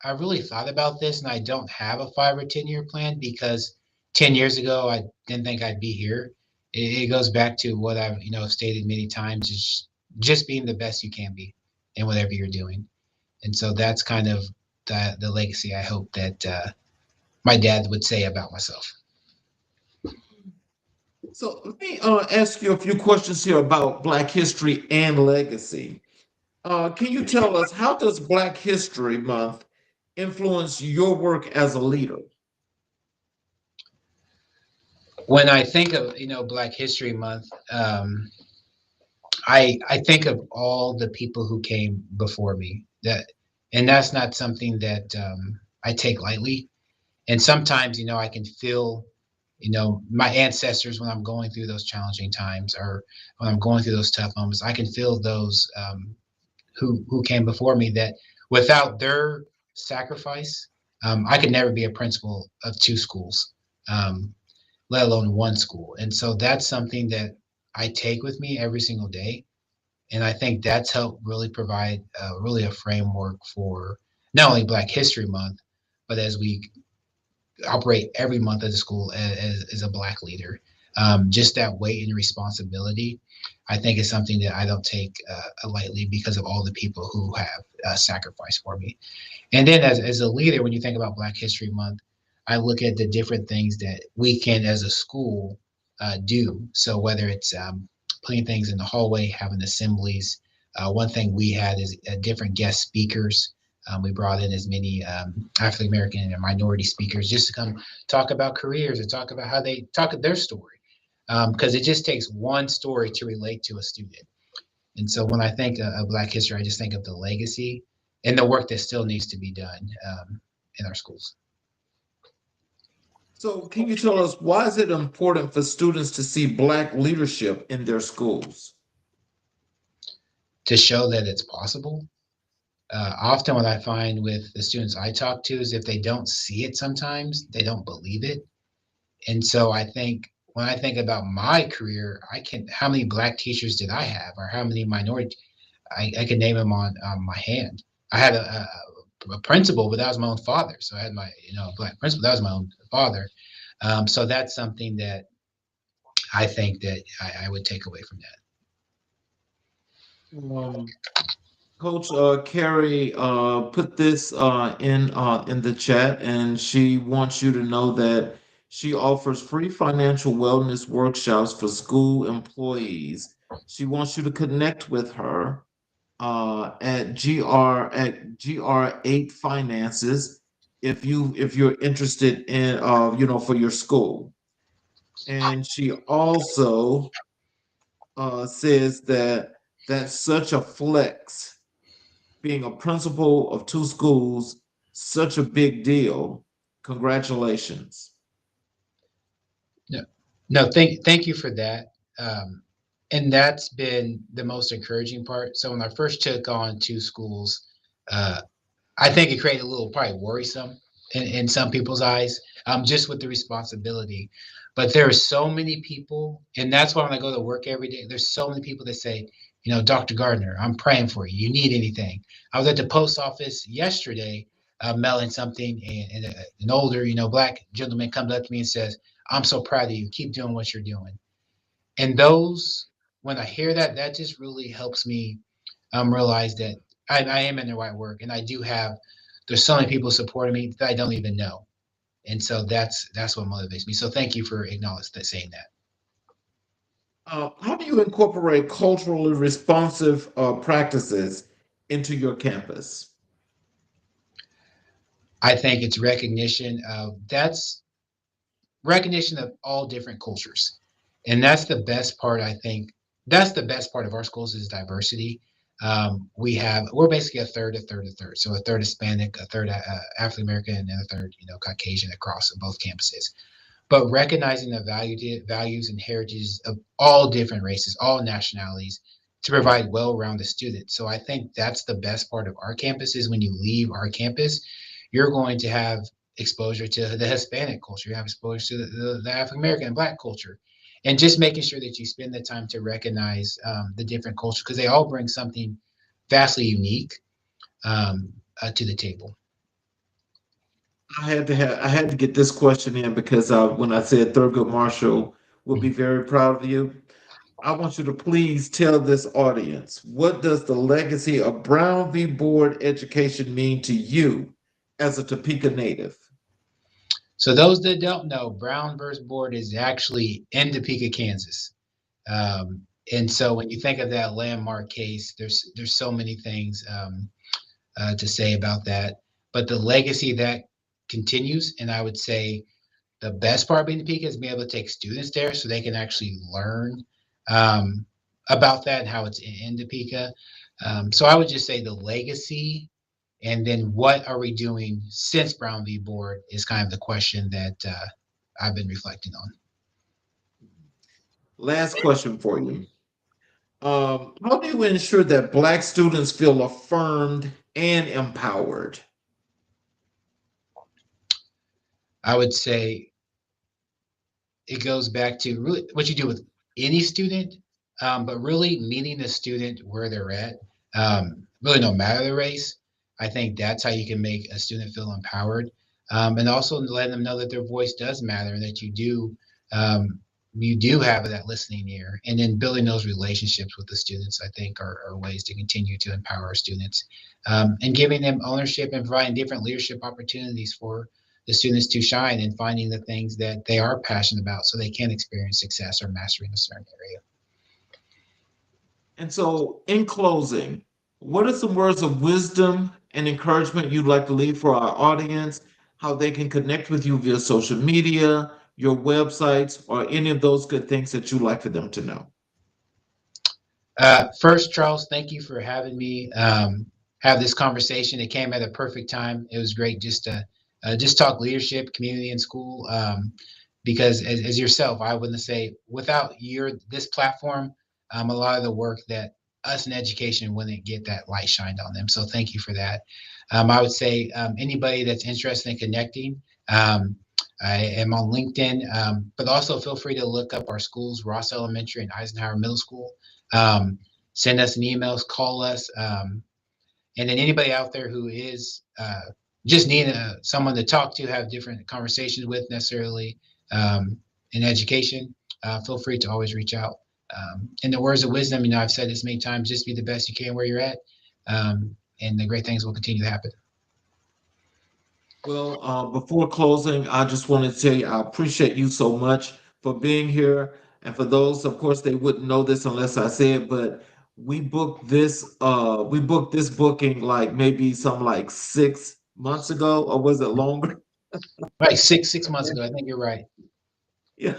I really thought about this, and I don't have a 5 or 10-year plan because 10 years ago I didn't think I'd be here. It goes back to what I've stated many times: is just being the best you can be in whatever you're doing. And so that's kind of the legacy I hope that my dad would say about myself. So let me ask you a few questions here about Black history and legacy. Can you tell us, how does Black History Month influence your work as a leader? When I think of Black History Month, I think of all the people who came before me. And that's not something that I take lightly. And sometimes I can feel my ancestors when I'm going through those challenging times or when I'm going through those tough moments. I can feel those who came before me, that without their sacrifice, I could never be a principal of two schools. Let alone one school. And so that's something that I take with me every single day. And I think that's helped really provide really a framework for not only Black History Month, but as we operate every month at the school as a Black leader. Just that weight and responsibility, I think, is something that I don't take lightly because of all the people who have sacrificed for me. And then as a leader, when you think about Black History Month, I look at the different things that we can, as a school, do. So whether it's putting things in the hallway, having assemblies. One thing we had is different guest speakers. We brought in as many African American and minority speakers just to come talk about careers and talk about how they talk their story. Because it just takes one story to relate to a student. And so when I think of Black history, I just think of the legacy and the work that still needs to be done in our schools. So, can you tell us, why is it important for students to see Black leadership in their schools? to show that it's possible. Often what I find with the students I talk to is if they don't see it sometimes, they don't believe it. And so I think when I think about my career, how many black teachers did I have, or how many minority? I can name them on my hand. I had a principal, but that was my own father. So I had my, black principal, that was my own father. So that's something that I think that I would take away from Um, Coach Carrie put this in the chat, and she wants you to know that she offers free financial wellness workshops for school employees. She wants you to connect with her at gr8 finances if you're interested in for your school. And she also says that that's such a flex, being a principal of two schools, such a big deal. Congratulations. that. No, thank you for that. And that's been the most encouraging part. So when I first took on two schools, uh, I think it created a little probably worrisome in some people's eyes, just with the responsibility. But there are so many people, and that's why when I go to work every day, there's so many people that say, Dr. Gardner, I'm praying for you. You need anything? I was at the post office yesterday, mailing something, and an older, black gentleman comes up to me and says, "I'm so proud of you. Keep doing what you're doing." And when I hear that, that just really helps me realize that I am in the right work, and there's so many people supporting me that I don't even know, and so that's what motivates me. So thank you for acknowledging that, saying that. How do you incorporate culturally responsive practices into your campus? I think it's recognition of all different cultures, and that's the best part. I think that's the best part of our schools is diversity. We're basically a third. So a third Hispanic, a third African American, and a third Caucasian across both campuses. But recognizing the values and heritages of all different races, all nationalities, to provide well-rounded students. So I think that's the best part of our campus is when you leave our campus, you're going to have exposure to the Hispanic culture, you have exposure to the African American and Black culture, and just making sure that you spend the time to recognize the different cultures because they all bring something vastly unique to the table. I had to get this question in because when I said Thurgood Marshall would be Mhm. very proud of you, I want you to please tell this audience, what does the legacy of Brown v. Board education mean to you as a Topeka native? So those that don't know, Brown versus Board is actually in Topeka, Kansas. And so when you think of that landmark case, there's so many things to say about that. But the legacy that continues, and I would say the best part of being in Topeka is being able to take students there so they can actually learn um, about that and how it's in Topeka. So I would just say the legacy, and then what are we doing since Brown v. Board is kind of the question that I've been reflecting on. Last question for you. How do you ensure that Black students feel affirmed and empowered? I would say it goes back to really what you do with any student, but really meeting the student where they're at, really no matter the race. I think that's how you can make a student feel empowered, and also letting them know that their voice does matter and that um, you do have that listening ear, and then building those relationships with the students. I think are ways to continue to empower our students, and giving them ownership and providing different leadership opportunities for the students to shine and finding the things that they are passionate about so they can experience success or mastery in a certain area. And so, in closing, what are some words of wisdom and encouragement you'd like to leave for our audience? How they can connect with you via social media, your websites, or any of those good things that you'd like for them to know? First, Charles, thank you for having me have this conversation. It came at a perfect time. It was great just to just talk leadership, community, and school. Because as yourself, I wouldn't say without this platform, a lot of the work that us in education wouldn't get that light shined on them. So thank you for that. I would say anybody that's interested in connecting, I am on LinkedIn, but also feel free to look up our schools, Ross Elementary and Eisenhower Middle School. Send us an email, call us, and then anybody out there who is just need someone to talk to, have different conversations with necessarily in education, feel free to always reach out. In the words of wisdom, I've said this many times, just be the best you can where you're at, and the great things will continue to happen. Well, before closing, I just want to tell you I appreciate you so much for being here. And for those, of course, they wouldn't know this unless I said, but we booked this booking like maybe some like 6 months ago, or was it longer? Right, six months ago, I think you're right. Yeah.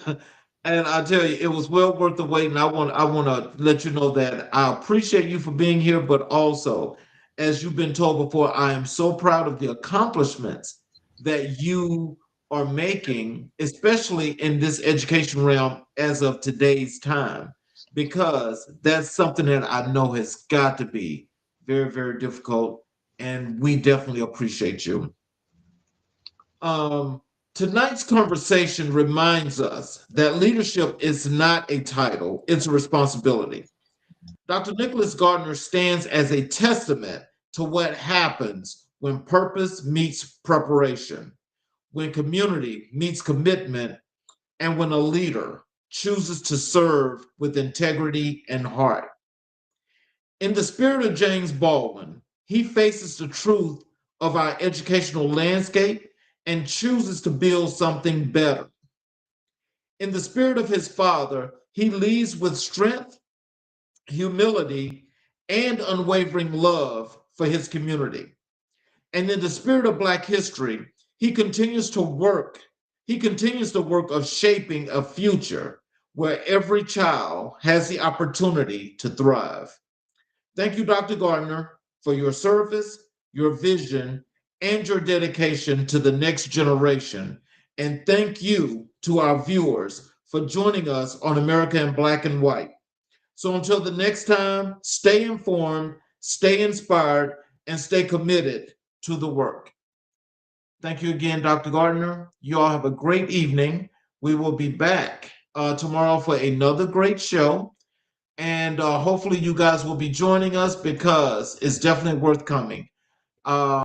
And I tell you, it was well worth the wait. And I want to let you know that I appreciate you for being here, but also, as you've been told before, I am so proud of the accomplishments that you are making, especially in this education realm as of today's time, because that's something that I know has got to be very, very difficult. And we definitely appreciate you. Um, Tonight's conversation reminds us that leadership is not a title, it's a responsibility. Dr. Nicholas Gardner stands as a testament to what happens when purpose meets preparation, when community meets commitment, and when a leader chooses to serve with integrity and heart. In the spirit of James Baldwin, he faces the truth of our educational landscape and chooses to build something better. In the spirit of his father, he leads with strength, humility, and unwavering love for his community. And in the spirit of Black history, he continues to work. He continues the work of shaping a future where every child has the opportunity to thrive. Thank you, Dr. Gardner, for your service, your vision, and your dedication to the next generation. And thank you to our viewers for joining us on America in Black and White. So until the next time, stay informed, stay inspired, and stay committed to the work. Thank you again, Dr. Gardner. You all have a great evening. We will be back tomorrow for another great show. And hopefully, you guys will be joining us because it's definitely worth coming.